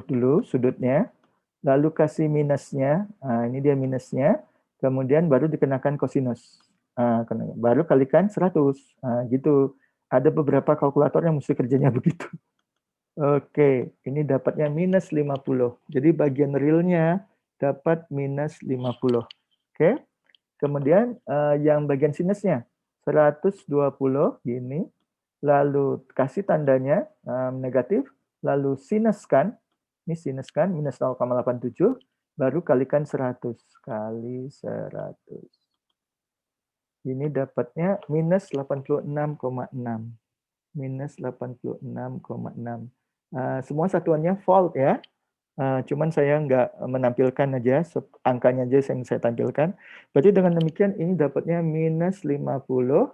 dulu sudutnya, lalu kasih minusnya, ini dia minusnya, kemudian baru dikenakan kosinus. Baru kalikan 100, gitu. Ada beberapa kalkulator yang mesti kerjanya begitu. Oke, ini dapatnya minus 50. Jadi bagian realnya dapat minus 50. Oke, kemudian yang bagian sinusnya, 120 gini, lalu kasih tandanya negatif, lalu sinuskan, ini sinuskan minus 0,87, baru kalikan 100 kali 100. Ini dapatnya minus 86,6. Minus 86,6. Semua satuannya volt ya. Cuman saya nggak menampilkan aja, angkanya aja yang saya tampilkan. Berarti dengan demikian ini dapatnya minus 50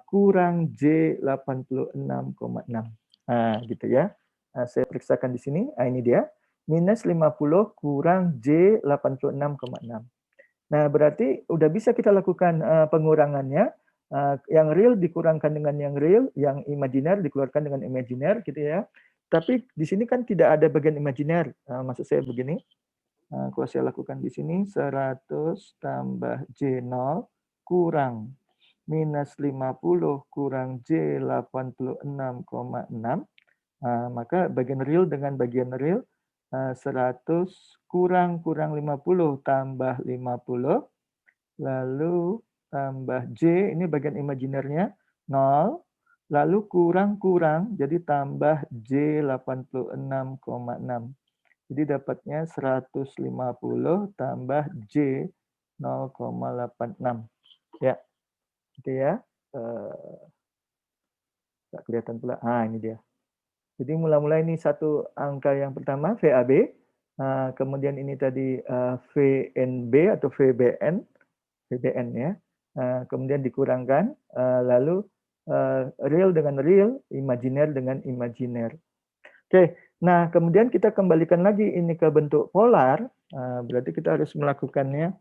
kurang J 86,6. Gitu ya. Saya periksakan di sini. Ini dia. Minus 50 kurang J 86,6. Nah, berarti udah bisa kita lakukan pengurangannya. Yang real dikurangkan dengan yang real, yang imajiner dikeluarkan dengan imajiner gitu ya. Tapi di sini kan tidak ada bagian imajiner. Maksud saya begini. Kalau saya lakukan di sini 100 tambah J0 kurang minus 50 kurang J 86,6. Maka bagian real dengan bagian real 100 kurang 50 tambah 50, lalu tambah J, ini bagian imajinernya 0, lalu kurang-kurang, jadi tambah J 86,6. Jadi dapatnya 150 tambah J 0,86. Ya, gitu ya. Nggak kelihatan pula. Ah, ini dia. Jadi mula-mula ini satu angka yang pertama, VAB. Kemudian ini tadi VNB atau VBN ya. Kemudian dikurangkan, lalu real dengan real, imajiner dengan imajiner. Oke, nah kemudian kita kembalikan lagi ini ke bentuk polar, berarti kita harus melakukannya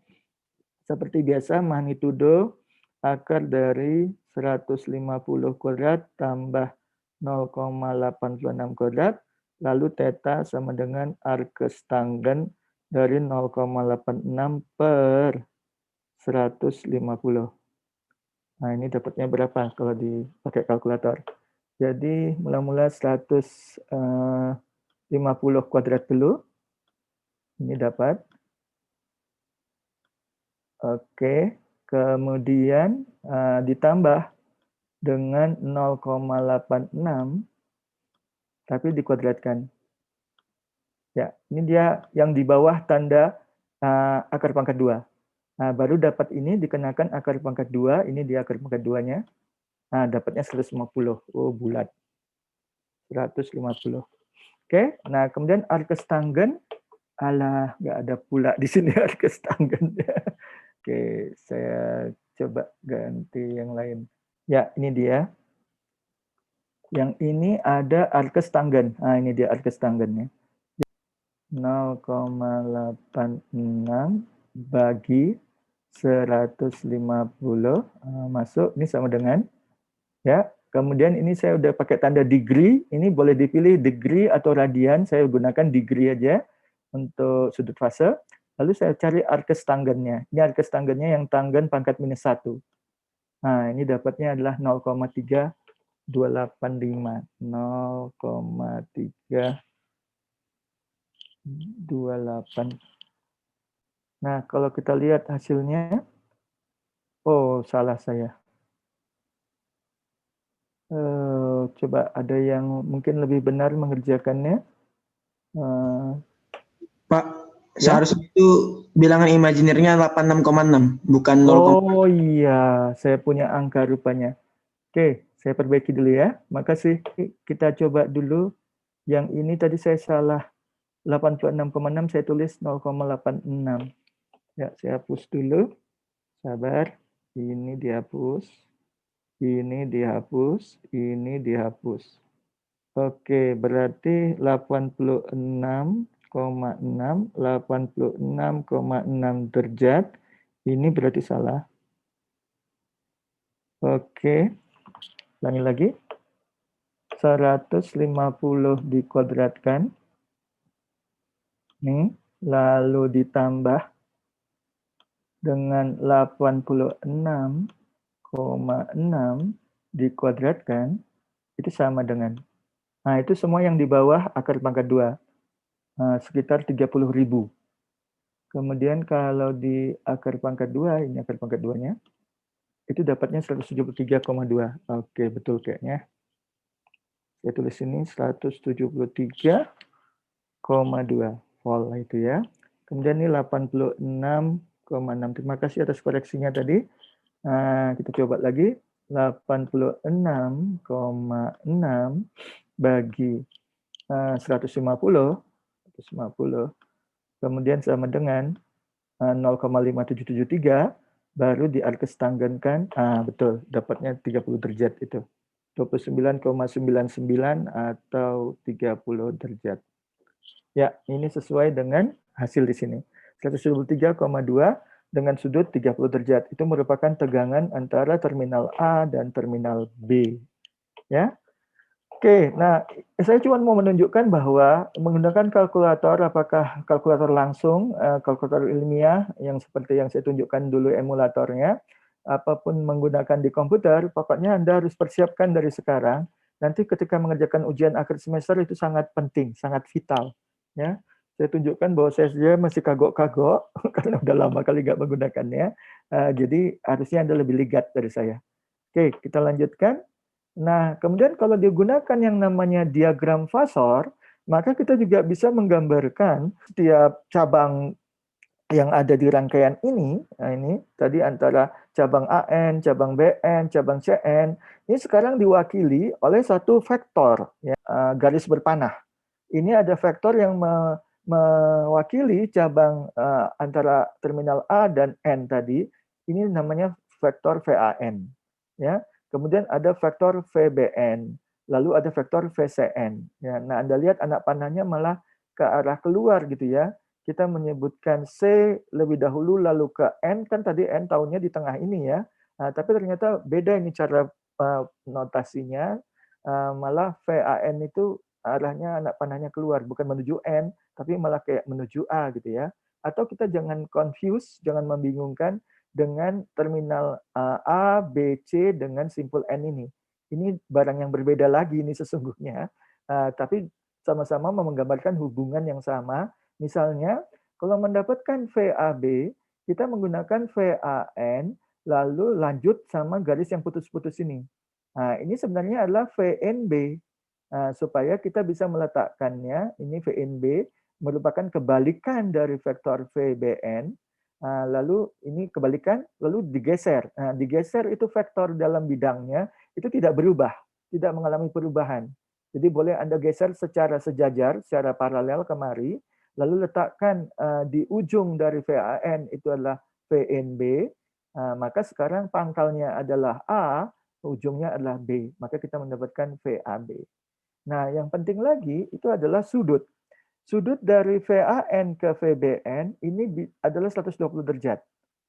seperti biasa, magnitudo akar dari 150 kuadrat tambah 0,86 kuadrat, lalu theta sama dengan arkes tanggen dari 0,86 per 150. Nah, ini dapatnya berapa kalau dipakai kalkulator? Jadi mula-mula 150 kuadrat dulu. Ini dapat. Oke, kemudian ditambah dengan 0,86 tapi dikuadratkan. Ya, ini dia yang di bawah tanda akar pangkat 2. Nah, baru dapat ini dikenakan akar pangkat 2, ini dia akar pangkat 2-nya. Nah, dapatnya 150. Oh, bulat. 150. Oke, nah kemudian arkes tanggen, alah, nggak ada pula di sini arkes tanggen. Oke, saya coba ganti yang lain. Ya, ini dia. Yang ini ada arkes tanggen. Nah, ini dia arkes tanggennya. 0,86 bagi 150 masuk. Ini sama dengan, ya. Kemudian ini saya udah pakai tanda degree. Ini boleh dipilih degree atau radian. Saya gunakan degree aja untuk sudut fase. Lalu saya cari arkes tanggennya. Ini arkes tanggennya yang tanggen pangkat minus 1. Nah, ini dapatnya adalah 0,3285. 0,328. Nah, kalau kita lihat hasilnya, oh, salah saya. Coba ada yang mungkin lebih benar mengerjakannya. Pak, seharusnya itu bilangan imajinernya 86,6, bukan 0. Oh iya, saya punya angka rupanya. Oke, saya perbaiki dulu ya. Makasih. Kita coba dulu. Yang ini tadi saya salah. 86,6 saya tulis 0,86. Ya, saya hapus dulu. Sabar. Ini dihapus. Ini dihapus. Ini dihapus. Oke, berarti 86,6 derajat. Ini berarti salah. Oke. Ulangi lagi. 150 dikuadratkan. Nih, lalu ditambah dengan 86,6 dikuadratkan, itu sama dengan. Nah, itu semua yang di bawah akar pangkat 2. Sekitar 30.000. Kemudian kalau di akar pangkat 2, ini akar pangkat 2-nya, itu dapatnya 173,2. Oke, betul kayaknya. Saya tulis ini 173,2 volt itu ya. Kemudian ini 86,6. Terima kasih atas koreksinya tadi. Kita coba lagi. 86,6 bagi 150. Kemudian sama dengan 0,5773. Baru di arkes tanggenkan. Betul, dapatnya 30 derajat itu. 29,99 atau 30 derajat. Ya, ini sesuai dengan hasil di sini. 123,2 dengan sudut 30 derajat. Itu merupakan tegangan antara terminal A dan terminal B. Ya. Oke, nah saya cuma mau menunjukkan bahwa menggunakan kalkulator, apakah kalkulator langsung, kalkulator ilmiah yang seperti yang saya tunjukkan dulu emulatornya, apapun menggunakan di komputer, pokoknya Anda harus persiapkan dari sekarang. Nanti ketika mengerjakan ujian akhir semester itu sangat penting, sangat vital. Ya, saya tunjukkan bahwa saya masih kagok-kagok karena udah lama kali nggak menggunakannya. Jadi harusnya Anda lebih ligat dari saya. Oke, kita lanjutkan. Nah, kemudian kalau digunakan yang namanya diagram fasor, maka kita juga bisa menggambarkan setiap cabang yang ada di rangkaian ini, nah ini tadi antara cabang AN, cabang BN, cabang CN, ini sekarang diwakili oleh satu vektor, ya, garis berpanah. Ini ada vektor yang mewakili cabang antara terminal A dan N tadi, ini namanya vektor VAN. Ya. Kemudian ada vektor VBN, lalu ada vektor VCN. Ya. Nah, Anda lihat anak panahnya malah ke arah keluar gitu ya. Kita menyebutkan C lebih dahulu lalu ke N, kan tadi N tahunnya di tengah ini ya. Nah, tapi ternyata beda ini cara notasinya, malah VAN itu arahnya anak panahnya keluar, bukan menuju N, tapi malah kayak menuju A gitu ya. Atau kita jangan confuse, jangan membingungkan dengan terminal A, B, C dengan simpul N ini. Ini barang yang berbeda lagi ini sesungguhnya, tapi sama-sama menggambarkan hubungan yang sama. Misalnya, kalau mendapatkan VAB, kita menggunakan VAN, lalu lanjut sama garis yang putus-putus ini. Nah, ini sebenarnya adalah VNB. Supaya kita bisa meletakkannya, ini VNB merupakan kebalikan dari vektor VBN, lalu ini kebalikan, lalu digeser. Nah, digeser itu vektor dalam bidangnya itu tidak berubah, tidak mengalami perubahan. Jadi boleh Anda geser secara sejajar, secara paralel kemari, lalu letakkan di ujung dari VAN itu adalah VNB, maka sekarang pangkalnya adalah A, ujungnya adalah B, maka kita mendapatkan VAB. Nah, yang penting lagi itu adalah sudut. Sudut dari VAN ke VBN ini adalah 120 derajat.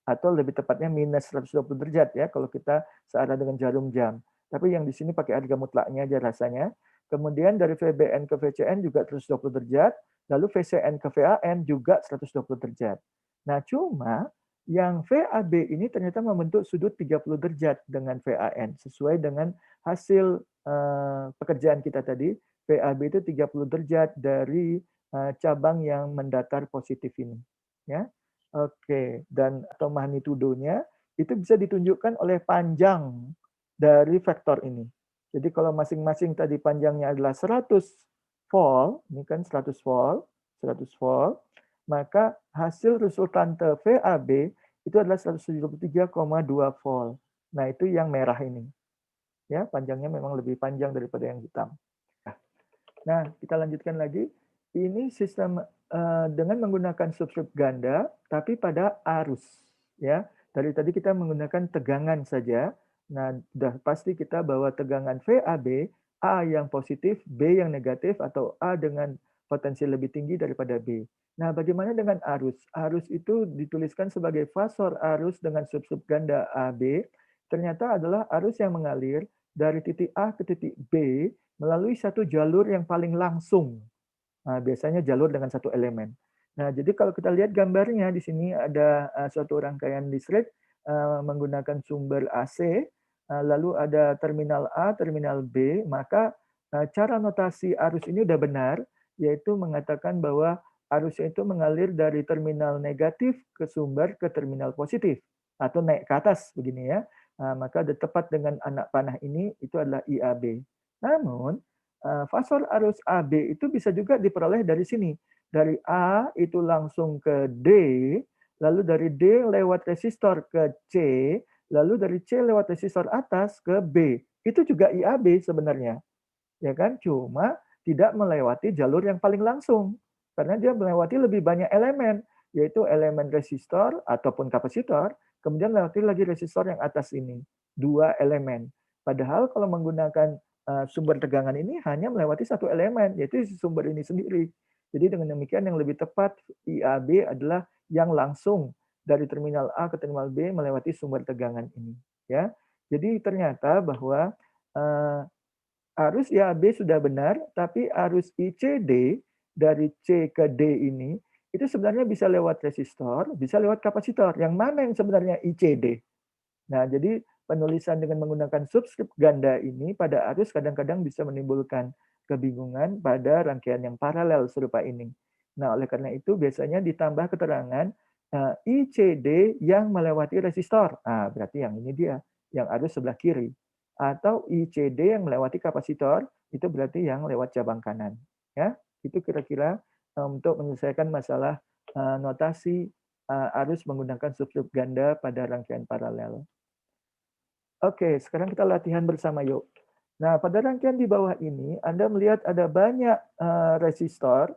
Atau lebih tepatnya minus 120 derajat ya kalau kita searah dengan jarum jam. Tapi yang di sini pakai harga mutlaknya aja rasanya. Kemudian dari VBN ke VCN juga 120 derajat. Lalu VCN ke VAN juga 120 derajat. Nah, cuma yang VAB ini ternyata membentuk sudut 30 derajat dengan VAN sesuai dengan hasil pekerjaan kita tadi. VAB itu 30 derajat dari cabang yang mendatar positif ini, ya. Oke, dan atau magnitudonya itu bisa ditunjukkan oleh panjang dari vektor ini. Jadi kalau masing-masing tadi panjangnya adalah 100 volt, ini kan 100 volt, 100 volt, maka hasil resultante VAB itu adalah 173,2 volt. Nah, itu yang merah ini. Ya, panjangnya memang lebih panjang daripada yang hitam. Nah, kita lanjutkan lagi. Ini sistem dengan menggunakan subskrip ganda, tapi pada arus. Ya, dari tadi kita menggunakan tegangan saja. Nah, sudah pasti kita bahwa tegangan VAB, A yang positif, B yang negatif, atau A dengan potensi lebih tinggi daripada B. Nah, bagaimana dengan arus? Arus itu dituliskan sebagai fasor arus dengan subskrip ganda AB. Ternyata adalah arus yang mengalir dari titik A ke titik B melalui satu jalur yang paling langsung. Nah, biasanya jalur dengan satu elemen. Nah, jadi kalau kita lihat gambarnya di sini ada suatu rangkaian listrik menggunakan sumber AC, lalu ada terminal A, terminal B, maka cara notasi arus ini udah benar, yaitu mengatakan bahwa arusnya itu mengalir dari terminal negatif ke sumber ke terminal positif, atau naik ke atas begini ya. Maka tepat dengan anak panah ini itu adalah IAB. Namun, fasor arus AB itu bisa juga diperoleh dari sini. Dari A itu langsung ke D, lalu dari D lewat resistor ke C, lalu dari C lewat resistor atas ke B. Itu juga IAB sebenarnya. Ya kan? Cuma tidak melewati jalur yang paling langsung. Karena dia melewati lebih banyak elemen, yaitu elemen resistor ataupun kapasitor, kemudian lewati lagi resistor yang atas ini. 2 elemen. Padahal kalau menggunakan sumber tegangan ini hanya melewati satu elemen, yaitu sumber ini sendiri. Jadi dengan demikian yang lebih tepat IAB adalah yang langsung dari terminal A ke terminal B melewati sumber tegangan ini. Ya, jadi ternyata bahwa arus IAB sudah benar, tapi arus ICD dari C ke D ini itu sebenarnya bisa lewat resistor, bisa lewat kapasitor. Yang mana yang sebenarnya ICD? Nah, jadi penulisan dengan menggunakan subskrip ganda ini pada arus kadang-kadang bisa menimbulkan kebingungan pada rangkaian yang paralel serupa ini. Nah, oleh karena itu biasanya ditambah keterangan ICD yang melewati resistor. Berarti yang ini dia, yang arus sebelah kiri. atau ICD yang melewati kapasitor, itu berarti yang lewat cabang kanan. Ya, itu kira-kira untuk menyelesaikan masalah notasi arus menggunakan sub-sub ganda pada rangkaian paralel. Oke, sekarang kita latihan bersama yuk. Nah, pada rangkaian di bawah ini, Anda melihat ada banyak resistor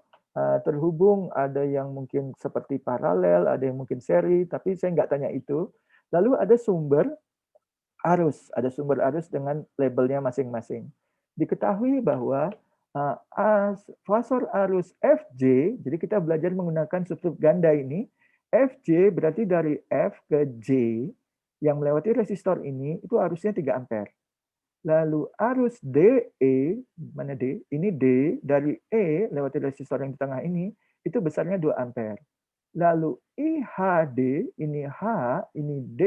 terhubung, ada yang mungkin seperti paralel, ada yang mungkin seri, tapi saya nggak tanya itu. Lalu ada sumber arus dengan labelnya masing-masing. Diketahui bahwa fasor arus Fj, jadi kita belajar menggunakan sub-sub ganda ini, Fj berarti dari F ke J, yang melewati resistor ini, itu arusnya 3 ampere. Lalu arus DE, mana D? Ini D, dari E lewati resistor yang di tengah ini, itu besarnya 2 ampere. Lalu IHD, ini H, ini D,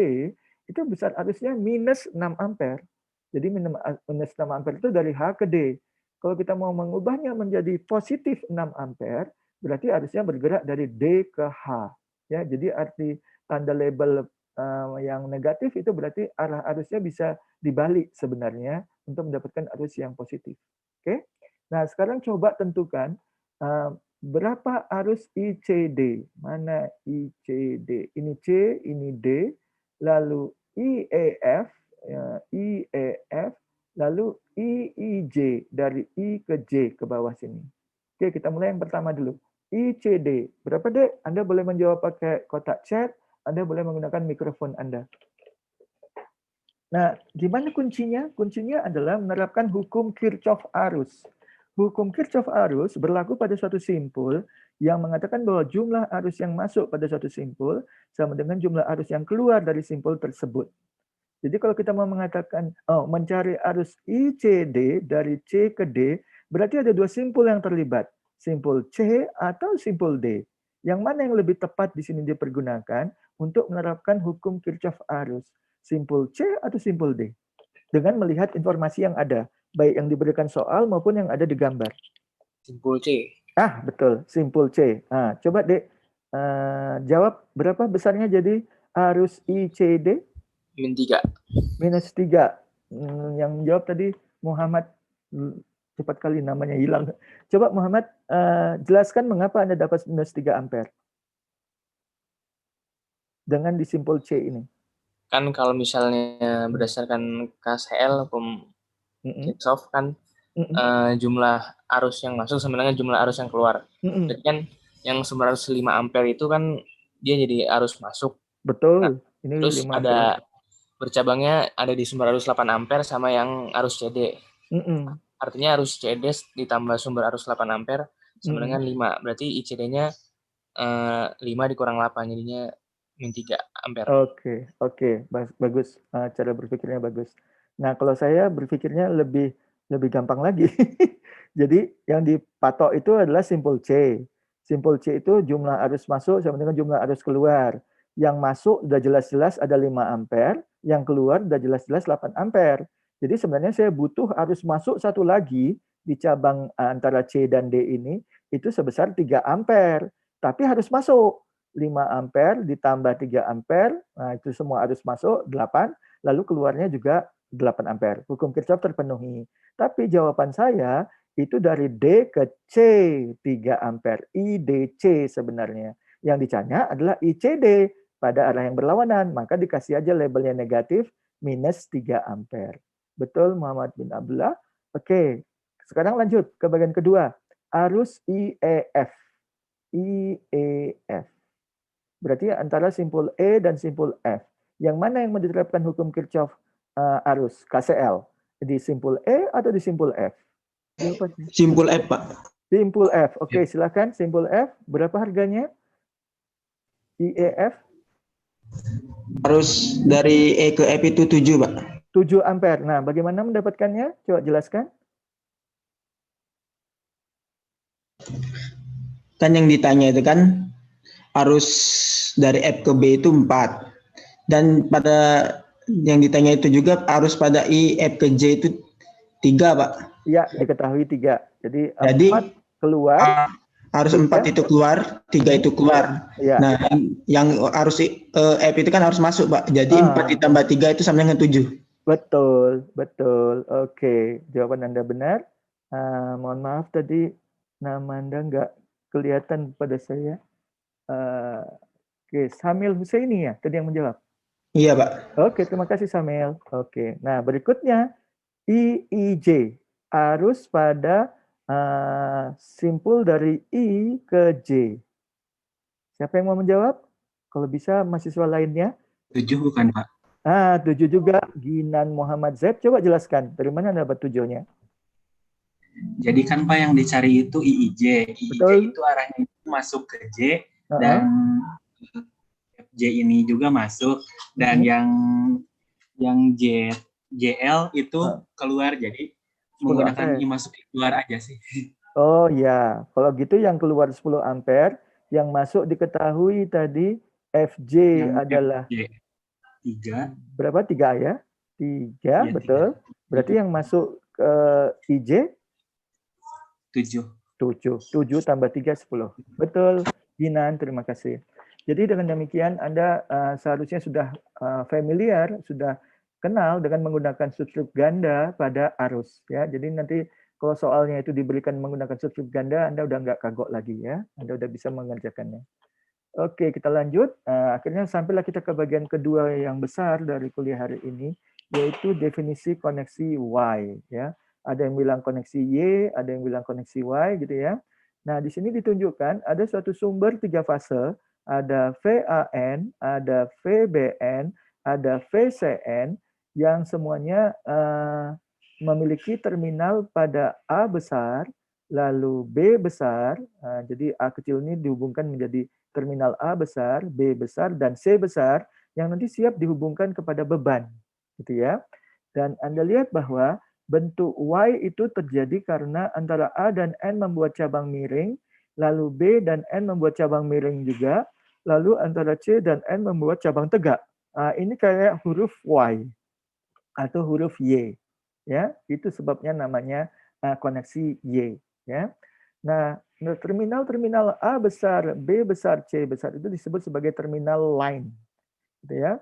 itu besar arusnya minus 6 ampere. Jadi minus 6 ampere itu dari H ke D. Kalau kita mau mengubahnya menjadi positif 6 ampere, berarti arusnya bergerak dari D ke H. Ya, jadi arti tanda label yang negatif itu berarti arah arusnya bisa dibalik sebenarnya untuk mendapatkan arus yang positif. Oke. Nah, sekarang coba tentukan berapa arus ICD. Mana ICD? Ini C, ini D, lalu IEF, lalu IIJ, dari I ke J ke bawah sini. Oke, kita mulai yang pertama dulu. ICD, berapa Dek? Anda boleh menjawab pakai kotak chat, Anda boleh menggunakan mikrofon Anda. Nah, gimana kuncinya? Kuncinya adalah menerapkan hukum Kirchhoff arus. Hukum Kirchhoff arus berlaku pada suatu simpul yang mengatakan bahwa jumlah arus yang masuk pada suatu simpul sama dengan jumlah arus yang keluar dari simpul tersebut. Jadi kalau kita mau mengatakan mencari arus ICD dari C ke D, berarti ada 2 simpul yang terlibat, simpul C atau simpul D. Yang mana yang lebih tepat di sini dipergunakan untuk menerapkan hukum Kirchhoff arus? Simpul C atau simpul D? Dengan melihat informasi yang ada, baik yang diberikan soal maupun yang ada di gambar. Simpul C. Ah, betul, simpul C. Nah, coba Dek, jawab berapa besarnya jadi arus ICD? Min 3. Minus 3. Yang menjawab tadi Muhammad, cepat kali namanya hilang. Coba Muhammad, jelaskan mengapa Anda dapat minus 3 ampere dengan di simpul C ini. Kan kalau misalnya berdasarkan KCL, hukum Kirchhoff kan jumlah arus yang masuk sama dengan jumlah arus yang keluar. Jadi kan yang 905 ampere itu kan dia jadi arus masuk. Betul. Nah, ini terus ada bercabangnya ada di sumber arus 8 ampere sama yang arus CD. Artinya arus CD ditambah sumber arus 8 ampere sama dengan 5. Berarti ICD-nya 5 dikurang 8, jadinya min 3 ampere. Oke. Bagus. Cara berpikirnya bagus. Nah, kalau saya berpikirnya lebih gampang lagi. Jadi yang dipatok itu adalah simpul C. Simpul C itu jumlah arus masuk sama dengan jumlah arus keluar. Yang masuk udah jelas-jelas ada 5 ampere, yang keluar udah jelas-jelas 8 ampere. Jadi sebenarnya saya butuh arus masuk satu lagi di cabang antara C dan D ini, itu sebesar 3 ampere. Tapi harus masuk. 5 ampere ditambah 3 ampere, nah itu semua arus masuk 8, lalu keluarnya juga 8 ampere. Hukum Kirchhoff terpenuhi. Tapi jawaban saya itu dari D ke C 3 ampere, IDC sebenarnya. Yang ditanya adalah ICD pada arah yang berlawanan, maka dikasih aja labelnya negatif minus 3 ampere. Betul Muhammad bin Abdullah? Oke, sekarang lanjut ke bagian kedua. Arus IEF. IEF. Berarti antara simpul E dan simpul F. Yang mana yang diterapkan hukum Kirchhoff arus KCL? Di simpul E atau di simpul F? Simpul F, Pak. Simpul F. Oke, silakan simpul F. Berapa harganya? IEF? Arus dari E ke F itu 7, Pak. 7 ampere. Nah, bagaimana mendapatkannya? Coba jelaskan. Kan yang ditanya itu kan arus dari F ke B itu 4. Dan pada yang ditanya itu juga arus pada I, F ke J itu 3, Pak. Iya, diketahui 3. Jadi 4 keluar. Arus 4 itu keluar, 3 itu keluar. Ya. Nah, yang arus F itu kan harus masuk, Pak. Jadi 4 ditambah 3 itu sama dengan 7. Betul, betul. Oke, jawaban Anda benar. Mohon maaf tadi nama Anda nggak kelihatan pada saya. Oke, Samil Husaini ya tadi yang menjawab. Iya, Pak. Oke, terima kasih Samil. Oke, nah berikutnya IIJ arus pada simpul dari I ke J. Siapa yang mau menjawab? Kalau bisa mahasiswa lainnya. 7 bukan, Pak? 7 juga. Ginan Muhammad Z. Coba jelaskan, dari mana Anda dapat 7-nya? Jadi kan Pak yang dicari itu IIJ. IIJ Betul. itu arahnya itu masuk ke J, dan FJ ini juga masuk, dan yang JL itu keluar, jadi menggunakan I masuk I keluar aja sih. Oh ya, kalau gitu yang keluar 10 ampere, yang masuk diketahui tadi FJ yang adalah FJ 3. Berapa? 3 ya? 3, ya, betul. 3. Berarti yang masuk ke IJ 7 tambah 3, 10. Betul, Ginan, terima kasih. Jadi dengan demikian Anda seharusnya sudah familiar, sudah kenal dengan menggunakan subskrip ganda pada arus. Ya. Jadi nanti kalau soalnya itu diberikan menggunakan subskrip ganda, Anda udah nggak kagok lagi ya. Anda udah bisa mengerjakannya. Oke, kita lanjut. Akhirnya sampailah kita ke bagian kedua yang besar dari kuliah hari ini, yaitu definisi koneksi Y. Ya. Ada yang bilang koneksi Y, ada yang bilang koneksi Y, gitu ya. Nah, di sini ditunjukkan ada suatu sumber 3 fase, ada VAN, ada VBN, ada VCN, yang semuanya memiliki terminal pada A besar, lalu B besar. Jadi A kecil ini dihubungkan menjadi terminal A besar, B besar, dan C besar yang nanti siap dihubungkan kepada beban, gitu ya. Dan Anda lihat bahwa bentuk Y itu terjadi karena antara A dan N membuat cabang miring, lalu B dan N membuat cabang miring juga, lalu antara C dan N membuat cabang tegak. Ini kayak huruf Y atau huruf Y, ya. Itu sebabnya namanya koneksi Y, ya. Nah, terminal A besar, B besar, C besar itu disebut sebagai terminal line, gitu ya.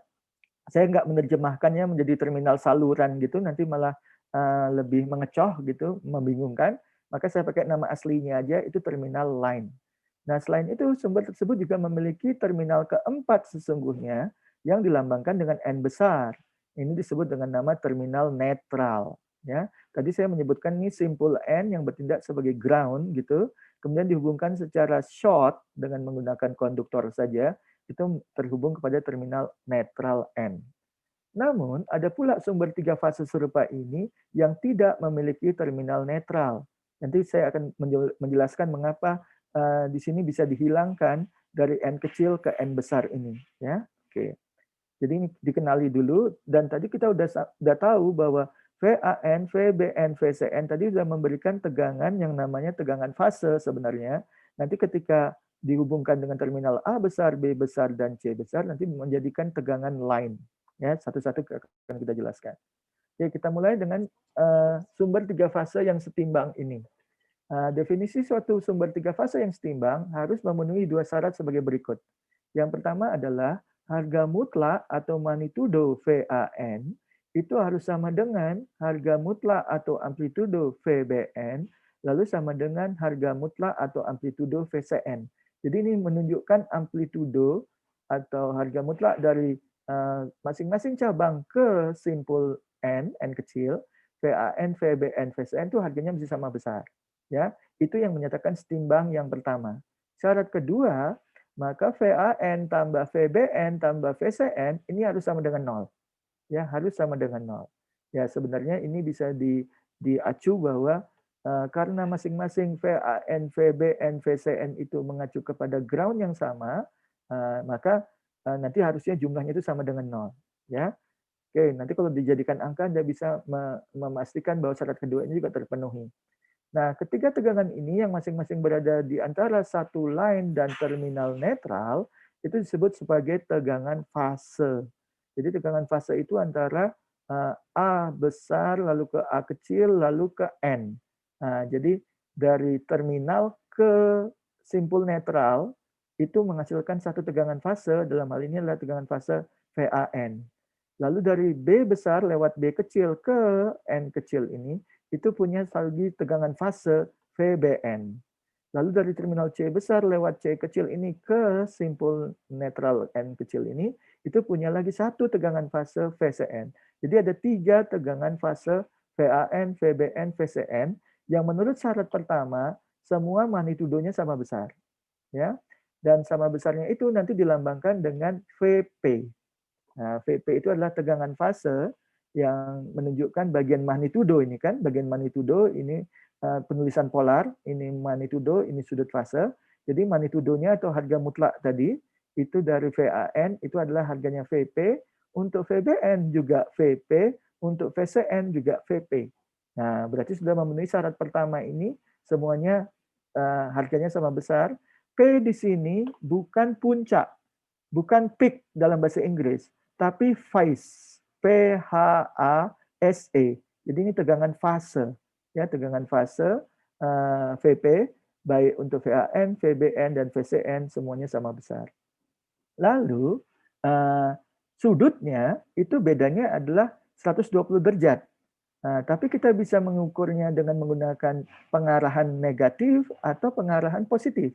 Saya nggak menerjemahkannya menjadi terminal saluran gitu, nanti malah lebih mengecoh gitu, membingungkan. Maka saya pakai nama aslinya aja, itu terminal line. Nah, selain itu sumber tersebut juga memiliki terminal keempat sesungguhnya yang dilambangkan dengan N besar. Ini disebut dengan nama terminal netral. Ya, tadi saya menyebutkan ini simpul N yang bertindak sebagai ground gitu, kemudian dihubungkan secara short dengan menggunakan konduktor saja, itu terhubung kepada terminal netral N. Namun, ada pula sumber 3 fase serupa ini yang tidak memiliki terminal netral. Nanti saya akan menjelaskan mengapa di sini bisa dihilangkan dari N kecil ke N besar ini. Ya, oke. Jadi ini dikenali dulu, dan tadi kita udah tahu bahwa VAN, VBN, VCN tadi sudah memberikan tegangan yang namanya tegangan fase sebenarnya. Nanti ketika dihubungkan dengan terminal A besar, B besar, dan C besar, nanti menjadikan tegangan line. Ya, satu-satu akan kita jelaskan. Oke, kita mulai dengan sumber 3 fase yang setimbang ini. Definisi suatu sumber 3 fase yang setimbang harus memenuhi 2 syarat sebagai berikut. Yang pertama adalah harga mutlak atau magnitudo VAN itu harus sama dengan harga mutlak atau amplitudo VBN, lalu sama dengan harga mutlak atau amplitudo VCN. Jadi ini menunjukkan amplitudo atau harga mutlak dari masing-masing cabang ke simpul N kecil, VAN, VBN, VCN itu harganya mesti sama besar. Ya, itu yang menyatakan setimbang yang pertama. Syarat kedua, maka VAN tambah VBN tambah VCN ini harus sama dengan 0. Ya, harus sama dengan 0. Ya, sebenarnya ini bisa diacu bahwa karena masing-masing VAN, VBN, VCN itu mengacu kepada ground yang sama, maka nanti harusnya jumlahnya itu sama dengan 0. Ya. Oke, nanti kalau dijadikan angka Anda bisa memastikan bahwa syarat kedua ini juga terpenuhi. Nah, ketiga tegangan ini yang masing-masing berada di antara satu line dan terminal netral, itu disebut sebagai tegangan fase. Jadi tegangan fase itu antara A besar, lalu ke A kecil, lalu ke N. Nah, jadi dari terminal ke simpul netral, itu menghasilkan satu tegangan fase, dalam hal ini adalah tegangan fase VAN. Lalu dari B besar lewat B kecil ke N kecil ini, itu punya lagi tegangan fase VBN. Lalu dari terminal C besar lewat C kecil ini ke simpul netral N kecil ini, itu punya lagi satu tegangan fase VCN. Jadi ada 3 tegangan fase VAN, VBN, VCN, yang menurut syarat pertama, semua magnitudonya sama besar. Ya, dan sama besarnya itu nanti dilambangkan dengan VP. Nah, VP itu adalah tegangan fase yang menunjukkan bagian magnitudo ini kan, bagian magnitudo ini penulisan polar, ini magnitudo, ini sudut fase. Jadi magnitudonya atau harga mutlak tadi itu dari VAN itu adalah harganya VP, untuk VBN juga VP, untuk VCN juga VP. Nah, berarti sudah memenuhi syarat pertama ini, semuanya harganya sama besar. P di sini bukan puncak, bukan peak dalam bahasa Inggris, tapi phase, PHASE. Jadi ini tegangan fase, ya tegangan fase VP baik untuk VAN, VBN dan VCN semuanya sama besar. Lalu sudutnya itu bedanya adalah 120 derajat. Tapi kita bisa mengukurnya dengan menggunakan pengarahan negatif atau pengarahan positif.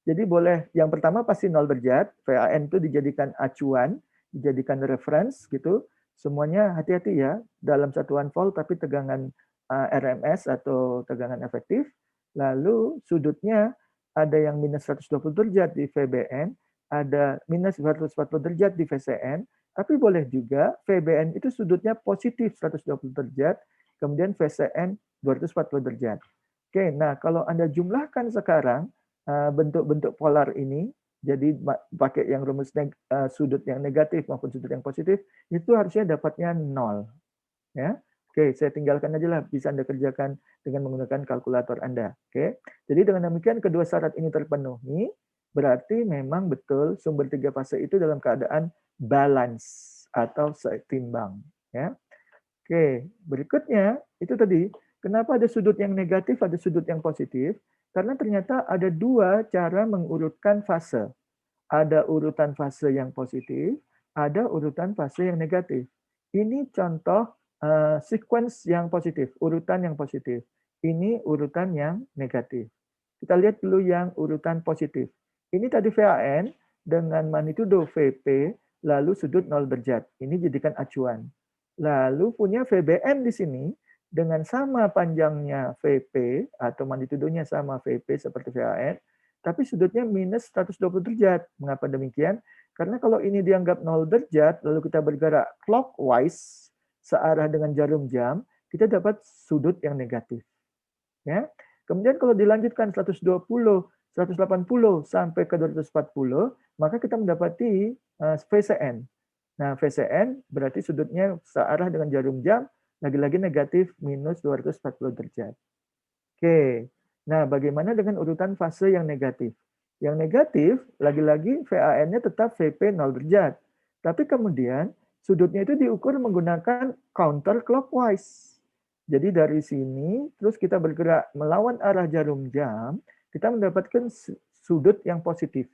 Jadi boleh yang pertama pasti 0 derajat, VAN itu dijadikan acuan, dijadikan reference gitu. Semuanya hati-hati ya dalam satuan volt tapi tegangan RMS atau tegangan efektif. Lalu sudutnya ada yang minus 120 derajat di VBN, ada minus 140 derajat di VCN, tapi boleh juga VBN itu sudutnya positif 120 derajat, kemudian VCN 240 derajat. Oke, nah kalau Anda jumlahkan sekarang bentuk-bentuk polar ini, jadi pakai yang rumus sudut yang negatif maupun sudut yang positif, itu harusnya dapatnya 0. Ya. Oke, saya tinggalkan aja lah, bisa Anda kerjakan dengan menggunakan kalkulator Anda. Oke, jadi dengan demikian kedua syarat ini terpenuhi, berarti memang betul sumber 3 fase itu dalam keadaan balance atau seimbang. Ya. Oke, berikutnya itu tadi, kenapa ada sudut yang negatif, ada sudut yang positif? Karena ternyata ada 2 cara mengurutkan fase. Ada urutan fase yang positif, ada urutan fase yang negatif. Ini contoh sequence yang positif, urutan yang positif. Ini urutan yang negatif. Kita lihat dulu yang urutan positif. Ini tadi VAN dengan magnitudo VP, lalu sudut 0 derajat. Ini jadikan acuan. Lalu punya VBN di sini, dengan sama panjangnya VP atau magnitudonya sama VP seperti VAN, tapi sudutnya minus 120 derajat. Mengapa demikian? Karena kalau ini dianggap 0 derajat, lalu kita bergerak clockwise searah dengan jarum jam, kita dapat sudut yang negatif. Ya. Kemudian kalau dilanjutkan 120, 180 sampai ke 240, maka kita mendapati VCN. Nah, VCN berarti sudutnya searah dengan jarum jam, lagi-lagi negatif minus 240 derajat. Oke, nah bagaimana dengan urutan fase yang negatif? Yang negatif, lagi-lagi VAN-nya tetap VP 0 derajat. Tapi kemudian sudutnya itu diukur menggunakan counter clockwise. Jadi dari sini, terus kita bergerak melawan arah jarum jam, kita mendapatkan sudut yang positif,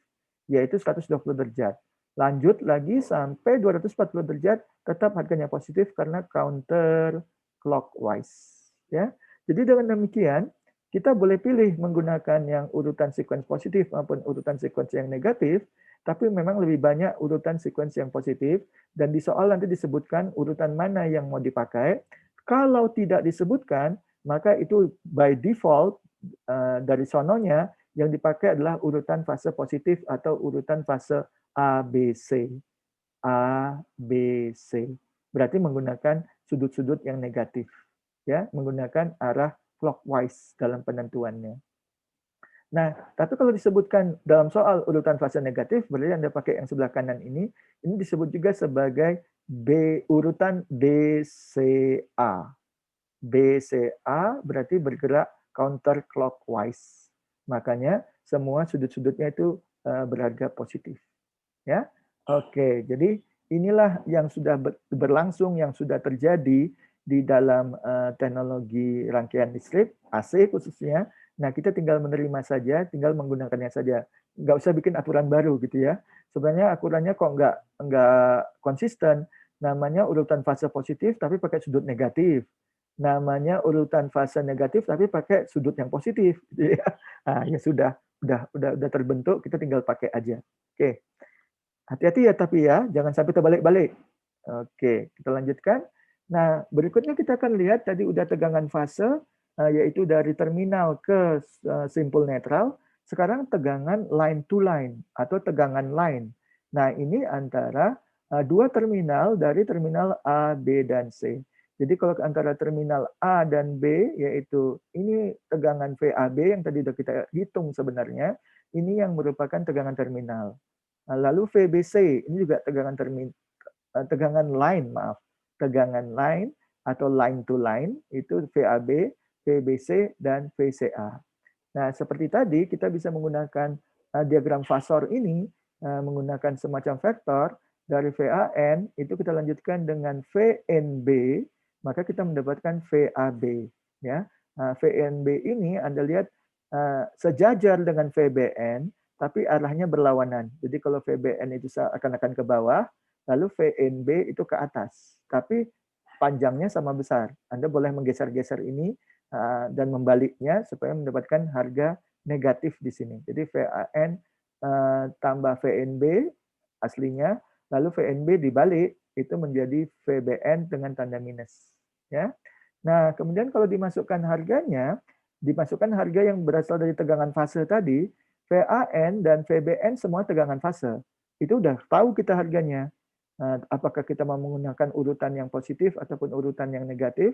yaitu 120 derajat. Lanjut lagi sampai 240 derajat, tetap harganya positif karena counter clockwise. Ya, jadi dengan demikian kita boleh pilih menggunakan yang urutan sequence positif maupun urutan sequence yang negatif, tapi memang lebih banyak urutan sequence yang positif. Dan di soal nanti disebutkan urutan mana yang mau dipakai. Kalau tidak disebutkan, maka itu by default dari sononya yang dipakai adalah urutan fase positif atau urutan fase ABC. ABC. Berarti menggunakan sudut-sudut yang negatif. Ya, menggunakan arah clockwise dalam penentuannya. Nah, tapi kalau disebutkan dalam soal urutan fase negatif, berarti Anda pakai yang sebelah kanan ini disebut juga sebagai urutan BCA. BCA berarti bergerak counter clockwise. Makanya semua sudut-sudutnya itu berharga positif. Ya, oke. Jadi inilah yang sudah berlangsung, yang sudah terjadi di dalam teknologi rangkaian listrik AC khususnya. Nah, kita tinggal menerima saja, tinggal menggunakannya saja. Nggak usah bikin aturan baru gitu ya. Sebenarnya aturannya kok nggak konsisten. Namanya urutan fase positif tapi pakai sudut negatif. Namanya urutan fase negatif tapi pakai sudut yang positif. Nah, ya sudah terbentuk, kita tinggal pakai aja. Oke. Hati-hati ya tapi ya, jangan sampai terbalik-balik. Oke, kita lanjutkan. Nah, berikutnya kita akan lihat tadi udah tegangan fase, yaitu dari terminal ke simpul netral. Sekarang tegangan line to line atau tegangan line. Nah, ini antara dua terminal dari terminal A, B, dan C. Jadi kalau antara terminal A dan B, yaitu ini tegangan VAB yang tadi sudah kita hitung sebenarnya, ini yang merupakan tegangan terminal. Lalu VBC, ini juga tegangan line, tegangan line atau line to line, itu VAB, VBC, dan VCA. Nah, seperti tadi, kita bisa menggunakan diagram fasor ini, menggunakan semacam vektor, dari VAN, itu kita lanjutkan dengan VNB, maka kita mendapatkan VAB. Ya. VNB ini Anda lihat sejajar dengan VBN, tapi arahnya berlawanan. Jadi kalau VBN itu akan ke bawah, lalu VNB itu ke atas. Tapi panjangnya sama besar. Anda boleh menggeser-geser ini dan membaliknya supaya mendapatkan harga negatif di sini. Jadi VAN tambah VNB aslinya, lalu VNB dibalik itu menjadi VBN dengan tanda minus. Ya. Nah, kemudian kalau dimasukkan harganya, dimasukkan harga yang berasal dari tegangan fase tadi, VAN dan VBN semua tegangan fase. Itu udah tahu kita harganya. Apakah kita mau menggunakan urutan yang positif ataupun urutan yang negatif?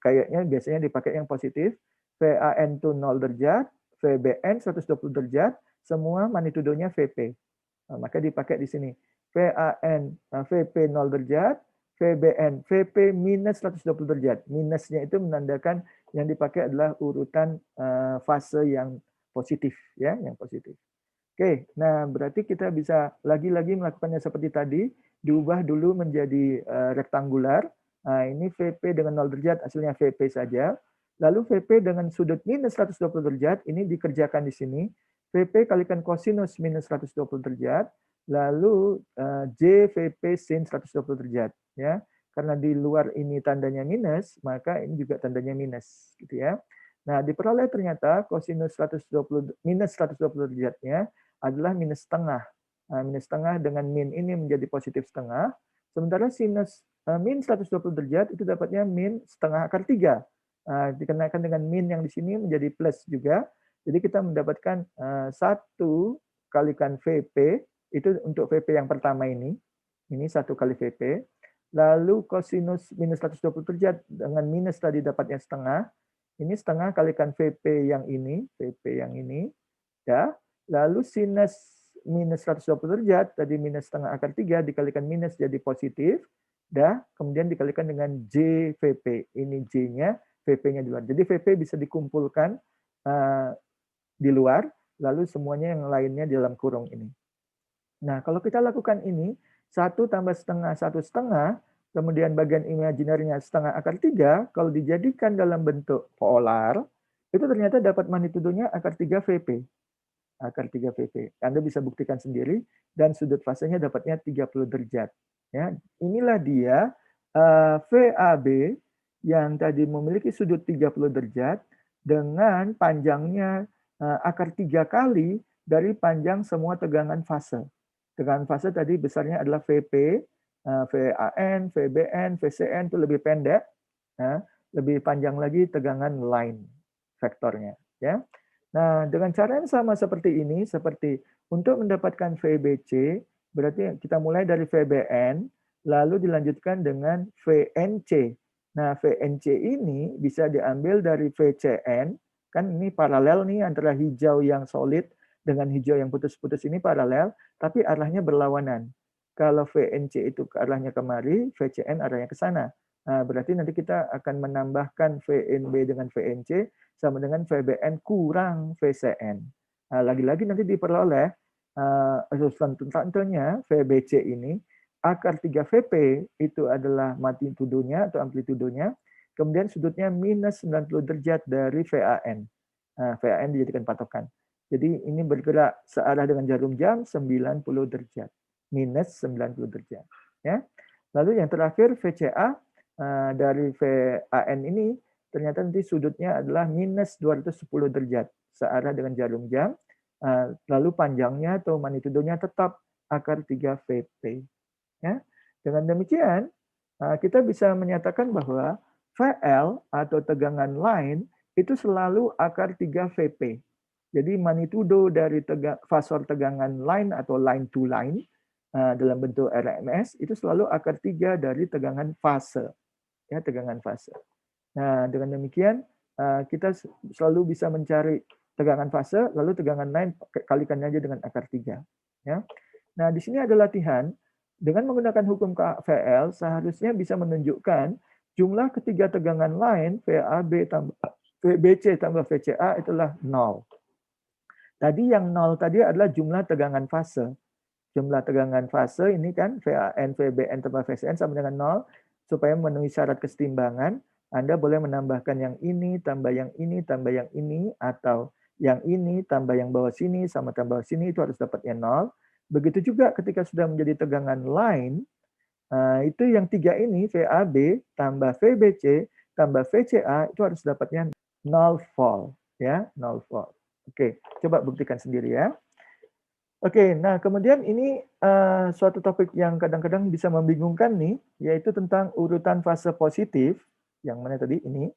Kayaknya biasanya dipakai yang positif. VAN itu 0 derajat, VBN 120 derajat, semua magnitudonya VP. Maka dipakai di sini. VAN, VP 0 derajat, VBN, VP minus 120 derajat. Minusnya itu menandakan yang dipakai adalah urutan fase yang positif, ya, yang positif. Oke, nah berarti kita bisa lagi-lagi melakukannya seperti tadi, diubah dulu menjadi rektangular. Nah, ini VP dengan 0 derajat, hasilnya VP saja. Lalu VP dengan sudut minus 120 derajat, ini dikerjakan di sini. VP kalikan kosinus minus 120 derajat, lalu J VP sin 120 derajat. Ya, karena di luar ini tandanya minus, maka ini juga tandanya minus, gitu ya. Nah, diperoleh ternyata kosinus 120 minus 120 derajatnya adalah minus setengah. Nah, minus setengah dengan min ini menjadi positif setengah. Sementara sinus min 120 derajat itu dapatnya min setengah akar 3. Dikenakan dengan min yang di sini menjadi plus juga. Jadi kita mendapatkan 1 kalikan VP, itu untuk VP yang pertama ini. Ini 1 kali VP. Lalu kosinus minus 120 derajat dengan minus tadi dapatnya setengah. Ini setengah kalikan VP yang ini, ya. Lalu sinus minus 120 derajat, tadi minus setengah akar 3, dikalikan minus jadi positif, dah. Kemudian dikalikan dengan J VP. Ini J-nya, VP-nya di luar. Jadi VP bisa dikumpulkan di luar, lalu semuanya yang lainnya di dalam kurung ini. Nah, kalau kita lakukan ini, 1 tambah setengah, 1 setengah, kemudian bagian imajinernya setengah akar 3, kalau dijadikan dalam bentuk polar, itu ternyata dapat magnitudonya akar 3 VP. Akar 3 VP. Anda bisa buktikan sendiri, dan sudut fasenya dapatnya 30 derajat. Ya, inilah dia VAB yang tadi memiliki sudut 30 derajat dengan panjangnya akar 3 kali dari panjang semua tegangan fase. Tegangan fase tadi besarnya adalah VP, VAN, VBN, VCN itu lebih pendek, lebih panjang lagi tegangan line vektornya. Ya. Nah, dengan cara yang sama seperti ini, seperti untuk mendapatkan VBC, berarti kita mulai dari VBN, lalu dilanjutkan dengan VNC. Nah, VNC ini bisa diambil dari VCN, kan ini paralel nih antara hijau yang solid dengan hijau yang putus-putus ini paralel, tapi arahnya berlawanan. Kalau VNC itu ke arahnya kemari, VCN arahnya ke sana. Nah, berarti nanti kita akan menambahkan VNB dengan VNC sama dengan VBN kurang VCN. Nah, lagi-lagi nanti diperoleh tentunya VBC ini akar 3 VP itu adalah magnitudonya atau amplitudonya, kemudian sudutnya minus 90 derajat dari VAN. Nah, VAN dijadikan patokan. Jadi ini bergerak searah dengan jarum jam 90 derajat. Minus 90 derajat. Ya. Lalu yang terakhir VCA dari VAN ini ternyata nanti sudutnya adalah minus 210 derajat searah dengan jarum jam. Lalu panjangnya atau magnitudonya tetap akar 3 VP. Ya. Dengan demikian, kita bisa menyatakan bahwa VL atau tegangan line itu selalu akar 3 VP. Jadi magnitudo dari fasor tegangan line atau line to line dalam bentuk RMS itu selalu akar 3 dari tegangan fase. Ya, tegangan fase. Nah, dengan demikian kita selalu bisa mencari tegangan fase, lalu tegangan line kalikan aja dengan akar 3. Ya. Nah, di sini ada latihan. Dengan menggunakan hukum KVL, seharusnya bisa menunjukkan jumlah ketiga tegangan line VAB tambah VBC tambah VCA itulah 0. Tadi yang 0 tadi adalah jumlah tegangan fase. Jumlah tegangan fase ini kan VAN, VBN tambah VCN sama dengan 0. Supaya memenuhi syarat kesetimbangan, Anda boleh menambahkan yang ini, tambah yang ini, tambah yang ini, atau yang ini, tambah yang bawah sini, sama tambah sini, itu harus dapatnya 0. Begitu juga ketika sudah menjadi tegangan line, itu yang 3 ini, VAB, tambah VBC, tambah VCA, itu harus dapatnya 0 volt. Ya, 0 volt. Oke, coba buktikan sendiri ya. Oke, nah kemudian ini suatu topik yang kadang-kadang bisa membingungkan nih, yaitu tentang urutan fase positif, yang mana tadi ini,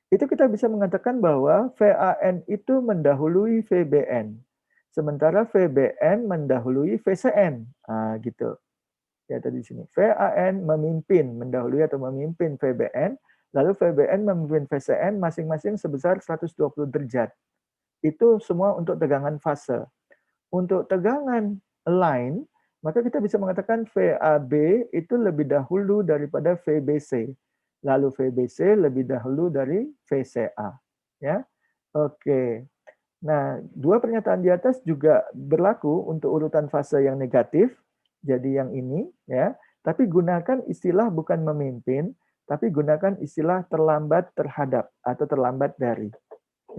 itu kita bisa mengatakan bahwa VAN itu mendahului VBN, sementara VBN mendahului VCN, gitu. Ya tadi di sini, VAN mendahului atau memimpin VBN, lalu VBN memimpin VCN masing-masing sebesar 120 derajat. Itu semua untuk tegangan fase. Untuk tegangan line, maka kita bisa mengatakan VAB itu lebih dahulu daripada VBC. Lalu VBC lebih dahulu dari VCA. Ya, oke. Nah, dua pernyataan di atas juga berlaku untuk urutan fase yang negatif. Jadi yang ini, ya. Tapi gunakan istilah bukan memimpin, tapi gunakan istilah terlambat terhadap atau terlambat dari.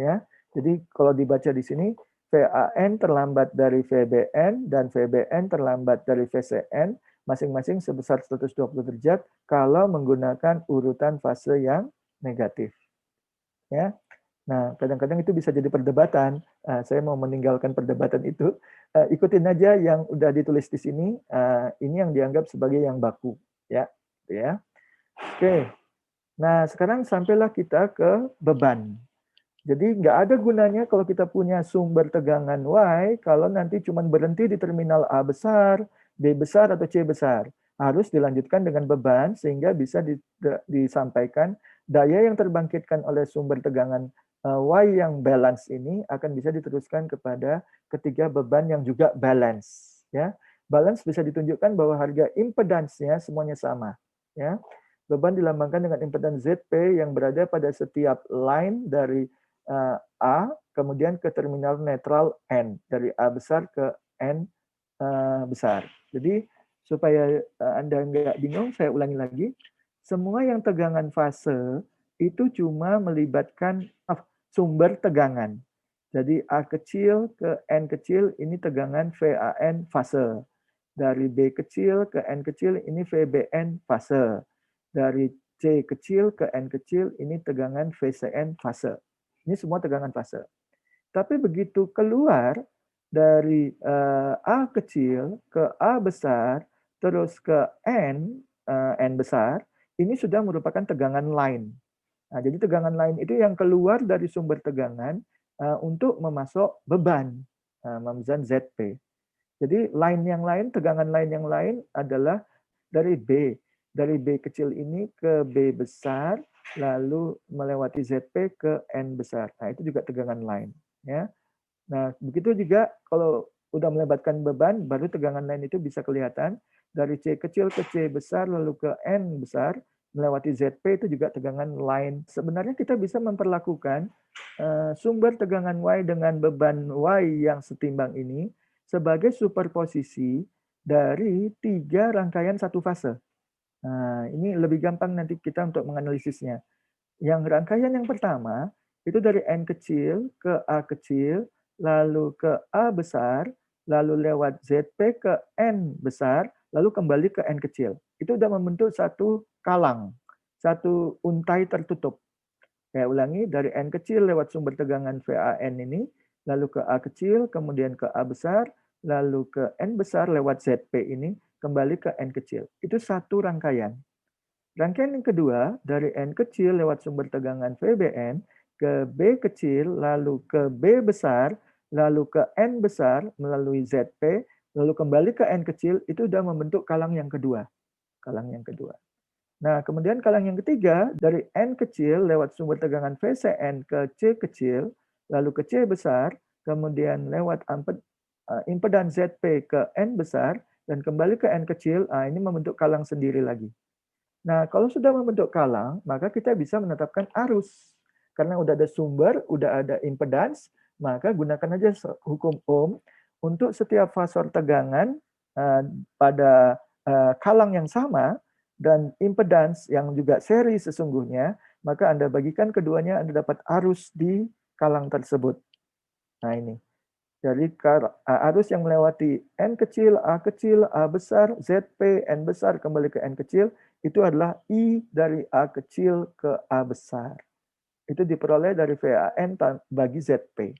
Ya, jadi kalau dibaca di sini, VAN terlambat dari VBN dan VBN terlambat dari VCN masing-masing sebesar 120 derajat kalau menggunakan urutan fase yang negatif. Ya. Nah, kadang-kadang itu bisa jadi perdebatan. Saya mau meninggalkan perdebatan itu. Ikutin aja yang udah ditulis di sini. Ini yang dianggap sebagai yang baku, ya. Ya. Oke. Nah, sekarang sampailah kita ke beban. Jadi nggak ada gunanya kalau kita punya sumber tegangan Y kalau nanti cuma berhenti di terminal A besar, B besar, atau C besar. Harus dilanjutkan dengan beban sehingga bisa disampaikan daya yang terbangkitkan oleh sumber tegangan Y yang balance ini akan bisa diteruskan kepada ketiga beban yang juga balance. Ya, balance bisa ditunjukkan bahwa harga impedansnya semuanya sama. Ya, beban dilambangkan dengan impedans ZP yang berada pada setiap line dari A, kemudian ke terminal netral N, dari A besar ke N besar. Jadi supaya Anda nggak bingung, saya ulangi lagi. Semua yang tegangan fase itu cuma melibatkan sumber tegangan. Jadi A kecil ke N kecil ini tegangan VAN fase. Dari B kecil ke N kecil ini VBN fase. Dari C kecil ke N kecil ini tegangan VCN fase. Ini semua tegangan fase. Tapi begitu keluar dari A kecil ke A besar, terus ke N besar, ini sudah merupakan tegangan line. Nah, jadi tegangan line itu yang keluar dari sumber tegangan untuk memasok beban, memesan ZP. Jadi line yang lain, tegangan line yang lain adalah dari B. Dari B kecil ini ke B besar, lalu melewati ZP ke N besar. Nah, itu juga tegangan line. Ya. Nah, begitu juga kalau udah melebatkan beban, baru tegangan line itu bisa kelihatan. Dari C kecil ke C besar, lalu ke N besar, melewati ZP itu juga tegangan line. Sebenarnya kita bisa memperlakukan sumber tegangan Y dengan beban Y yang setimbang ini sebagai superposisi dari 3 rangkaian satu fase. Nah, ini lebih gampang nanti kita untuk menganalisisnya. Yang rangkaian yang pertama, itu dari N kecil ke A kecil, lalu ke A besar, lalu lewat ZP ke N besar, lalu kembali ke N kecil. itu sudah membentuk satu kalang, satu untai tertutup. Saya ulangi, dari N kecil lewat sumber tegangan VAN ini, lalu ke A kecil, kemudian ke A besar, lalu ke N besar lewat ZP ini, kembali ke N kecil. Itu satu rangkaian. Rangkaian yang kedua, dari N kecil lewat sumber tegangan VBN, ke B kecil, lalu ke B besar, lalu ke N besar melalui ZP, lalu kembali ke N kecil, itu sudah membentuk kalang yang kedua. Kalang yang kedua. Nah, kemudian kalang yang ketiga, dari N kecil lewat sumber tegangan VCN ke C kecil, lalu ke C besar, kemudian lewat impedans ZP ke N besar, dan kembali ke N kecil, ini membentuk kalang sendiri lagi. Nah, kalau sudah membentuk kalang, maka kita bisa menetapkan arus. Karena udah ada sumber, udah ada impedans, maka gunakan aja hukum Ohm untuk setiap fasor tegangan pada kalang yang sama dan impedans yang juga seri sesungguhnya, maka Anda bagikan keduanya, Anda dapat arus di kalang tersebut. Nah, ini. Jadi arus yang melewati N kecil, A kecil, A besar, ZP, N besar, kembali ke N kecil, itu adalah I dari A kecil ke A besar. Itu diperoleh dari VAN bagi ZP.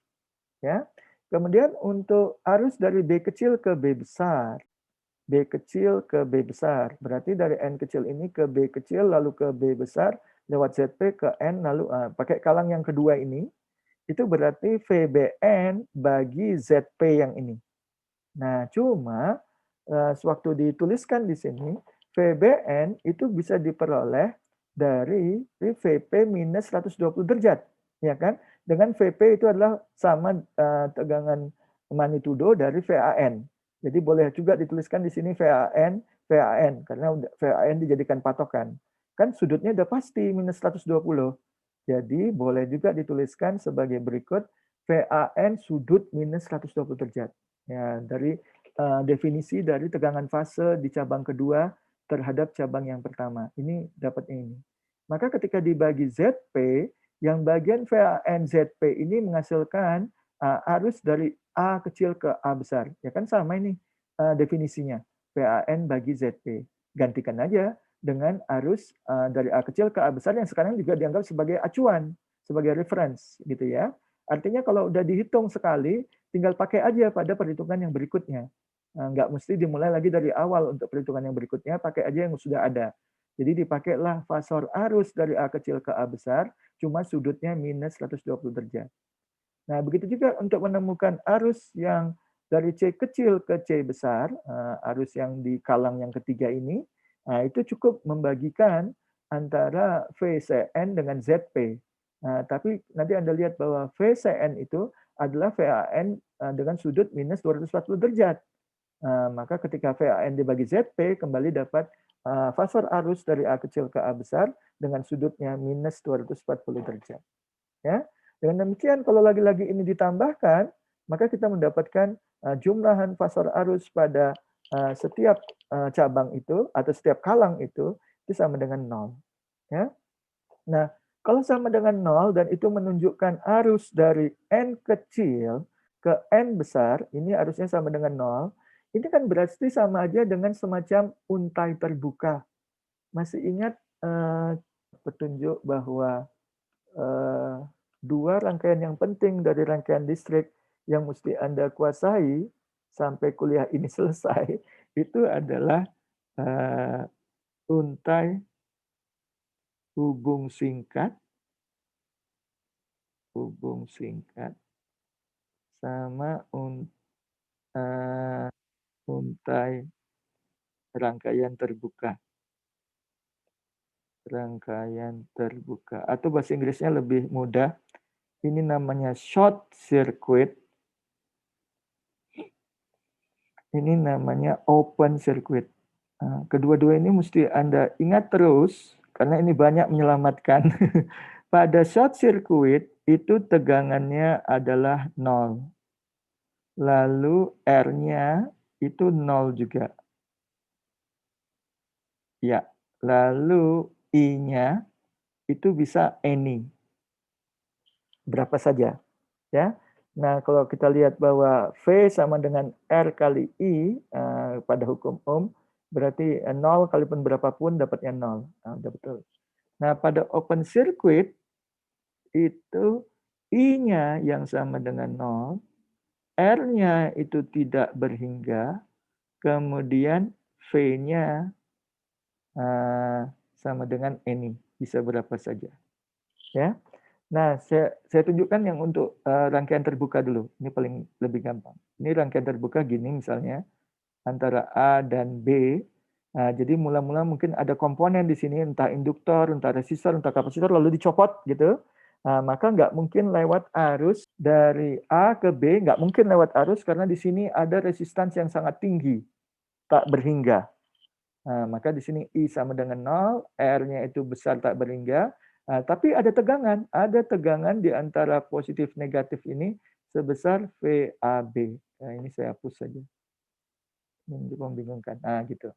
Ya. Kemudian untuk arus dari B kecil ke B besar. B kecil ke B besar. Berarti dari N kecil ini ke B kecil, lalu ke B besar, lewat ZP ke N, lalu pakai kalang yang kedua ini, itu berarti VBN bagi ZP yang ini. Nah, cuma sewaktu dituliskan di sini, VBN itu bisa diperoleh dari VP minus 120 derajat. Ya kan? Dengan VP itu adalah sama tegangan magnitudo dari VAN. Jadi boleh juga dituliskan di sini VAN, karena VAN dijadikan patokan. Kan sudutnya udah pasti minus 120. Jadi boleh juga dituliskan sebagai berikut, VAN sudut minus 120 derajat. Ya, dari definisi dari tegangan fase di cabang kedua terhadap cabang yang pertama. Ini dapatnya ini. Maka ketika dibagi ZP, yang bagian VAN ZP ini menghasilkan arus dari A kecil ke A besar. Ya kan sama ini definisinya. VAN bagi ZP. Gantikan aja dengan arus dari A kecil ke A besar yang sekarang juga dianggap sebagai acuan, sebagai reference gitu ya. Artinya kalau udah dihitung sekali, tinggal pakai aja pada perhitungan yang berikutnya. Nggak mesti dimulai lagi dari awal untuk perhitungan yang berikutnya, pakai aja yang sudah ada. Jadi dipakailah fasor arus dari A kecil ke A besar, cuma sudutnya minus 120 derajat. Nah, begitu juga untuk menemukan arus yang dari C kecil ke C besar, arus yang di kalang yang ketiga ini, nah, itu cukup membagikan antara VCN dengan ZP. Nah, tapi nanti Anda lihat bahwa VCN itu adalah VAN dengan sudut minus 240 derajat. Maka ketika VAN dibagi ZP, kembali dapat fasor arus dari A kecil ke A besar dengan sudutnya minus 240 derajat. Ya. Dengan demikian, kalau lagi-lagi ini ditambahkan, maka kita mendapatkan jumlahan fasor arus pada setiap cabang itu atau setiap kalang itu sama dengan 0. Ya. Nah, kalau sama dengan 0 dan itu menunjukkan arus dari N kecil ke N besar, ini arusnya sama dengan 0, ini kan berarti sama aja dengan semacam untai terbuka. Masih ingat petunjuk bahwa dua rangkaian yang penting dari rangkaian listrik yang mesti Anda kuasai sampai kuliah ini selesai, itu adalah untai hubung singkat, sama untai rangkaian terbuka. Atau bahasa Inggrisnya lebih mudah, ini namanya short circuit, ini namanya open circuit. Kedua-dua ini mesti Anda ingat terus, karena ini banyak menyelamatkan. Pada short circuit, itu tegangannya adalah 0. Lalu R-nya itu 0 juga. Ya, lalu I-nya itu bisa any. Berapa saja. Ya. Nah, kalau kita lihat bahwa V sama dengan R kali I pada hukum Ohm, Berarti 0 kalipun berapapun dapatnya 0. Nah, udah betul. Nah, pada open circuit itu I-nya yang sama dengan 0, R-nya itu tidak berhingga, kemudian V-nya sama dengan any, bisa berapa saja. Ya. Nah, saya tunjukkan yang untuk rangkaian terbuka dulu. Ini paling lebih gampang. Ini rangkaian terbuka gini misalnya, antara A dan B. Nah, jadi mula-mula mungkin ada komponen di sini, entah induktor, entah resistor, entah kapasitor, lalu dicopot gitu. Nah, maka nggak mungkin lewat arus dari A ke B, nggak mungkin lewat arus karena di sini ada resistance yang sangat tinggi, tak berhingga. Nah, maka di sini I sama dengan 0, R-nya itu besar tak berhingga. Nah, tapi ada tegangan di antara positif negatif ini sebesar VAB. Nah, ini saya hapus saja. Ini membingungkan. Nah, gitu.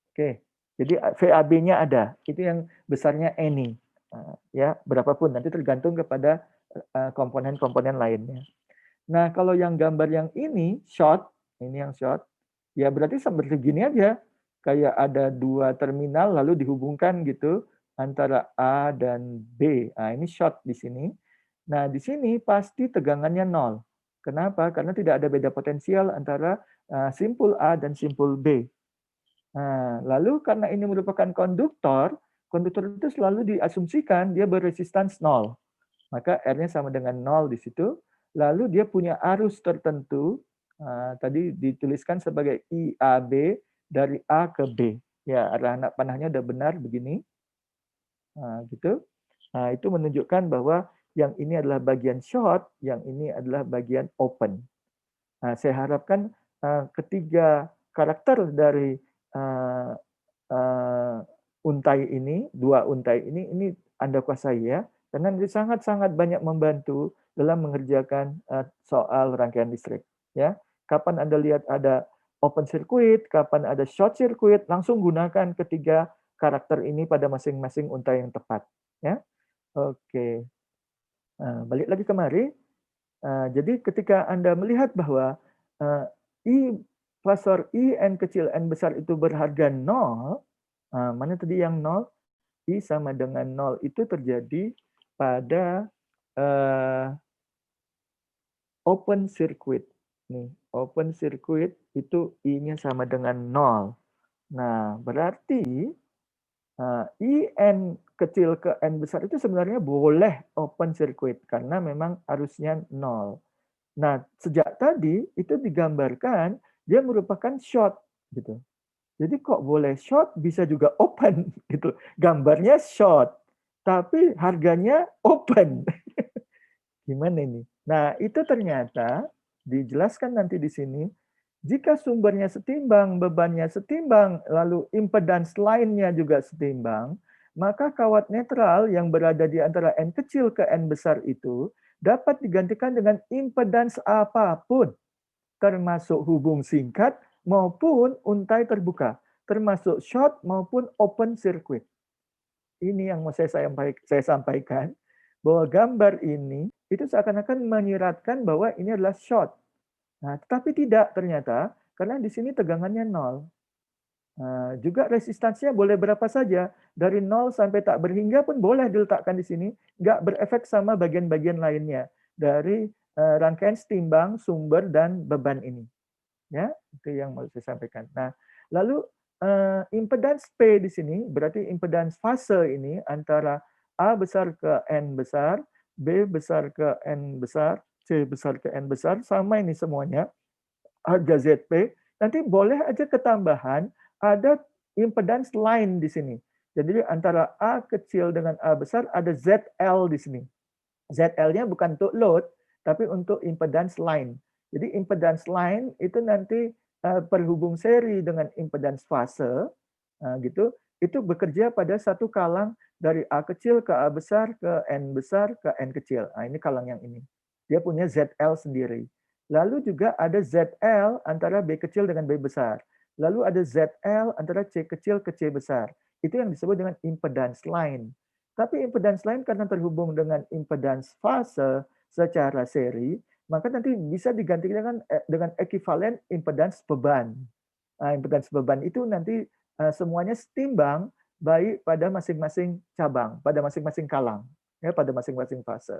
Oke, jadi VAB-nya ada. Itu yang besarnya any. Ya, berapapun. Nanti tergantung kepada komponen-komponen lainnya. Nah, kalau yang gambar yang ini, short, ini yang short, ya berarti seperti gini aja. Kayak ada dua terminal lalu dihubungkan gitu antara A dan B. Nah, ini short di sini. Nah, di sini pasti tegangannya 0. Kenapa? Karena tidak ada beda potensial antara simpul A dan simpul B. Nah, lalu karena ini merupakan konduktor itu selalu diasumsikan dia beresistance 0. Maka R-nya sama dengan 0 di situ. Lalu dia punya arus tertentu, tadi dituliskan sebagai IAB dari A ke B. Ya, arah anak panahnya udah benar begini. Gitu. Nah, itu menunjukkan bahwa yang ini adalah bagian short, yang ini adalah bagian open. Nah, saya harapkan ketiga karakter dari untai ini, dua untai ini Anda kuasai ya, karena ini sangat-sangat banyak membantu dalam mengerjakan soal rangkaian listrik. Ya, kapan Anda lihat ada open circuit, kapan ada short circuit, langsung gunakan ketiga karakter ini pada masing-masing untai yang tepat. Ya, oke. Balik lagi kemari. Jadi ketika Anda melihat bahwa I fasor I N kecil N besar itu berharga 0, mana tadi yang 0? I sama dengan 0 itu terjadi pada open circuit. Nih, open circuit itu I-nya sama dengan 0. Nah, berarti IN kecil ke N besar itu sebenarnya boleh open circuit karena memang arusnya 0. Nah, sejak tadi itu digambarkan dia merupakan short gitu. Jadi kok boleh short bisa juga open gitu. Gambarnya short tapi harganya open. Gimana ini? Nah, itu ternyata dijelaskan nanti di sini jika sumbernya setimbang, bebannya setimbang, lalu impedans lainnya juga setimbang, maka kawat netral yang berada di antara N kecil ke N besar itu dapat digantikan dengan impedans apapun, termasuk hubung singkat maupun untai terbuka, termasuk short maupun open circuit. Ini yang mau saya sampaikan, bahwa gambar ini itu seakan-akan menyiratkan bahwa ini adalah short. Nah, tetapi tidak ternyata, karena di sini tegangannya 0. Juga resistansinya boleh berapa saja, dari 0 sampai tak berhingga pun boleh diletakkan di sini, nggak berefek sama bagian-bagian lainnya dari rangkaian setimbang, sumber, dan beban ini. Ya, itu yang mau saya sampaikan. Nah, lalu impedans P di sini, berarti impedans fase ini antara A besar ke N besar, B besar ke N besar, C besar ke N besar, sama ini semuanya, harga ZP, nanti boleh aja ketambahan ada impedans lain di sini. Jadi antara A kecil dengan A besar ada ZL di sini. ZL-nya bukan untuk load, tapi untuk impedans line. Jadi impedans line itu nanti perhubung seri dengan impedans fase, gitu, itu bekerja pada satu kalang dari A kecil ke A besar ke N besar ke N kecil. Nah, ini kalang yang ini. Dia punya ZL sendiri. Lalu juga ada ZL antara B kecil dengan B besar. Lalu ada ZL antara C kecil ke C besar. Itu yang disebut dengan impedance line. Tapi impedance line karena terhubung dengan impedance fase secara seri, maka nanti bisa digantikan dengan ekivalen impedance beban. Impedans beban itu nanti semuanya setimbang baik pada masing-masing cabang, pada masing-masing kalang, ya, pada masing-masing fase.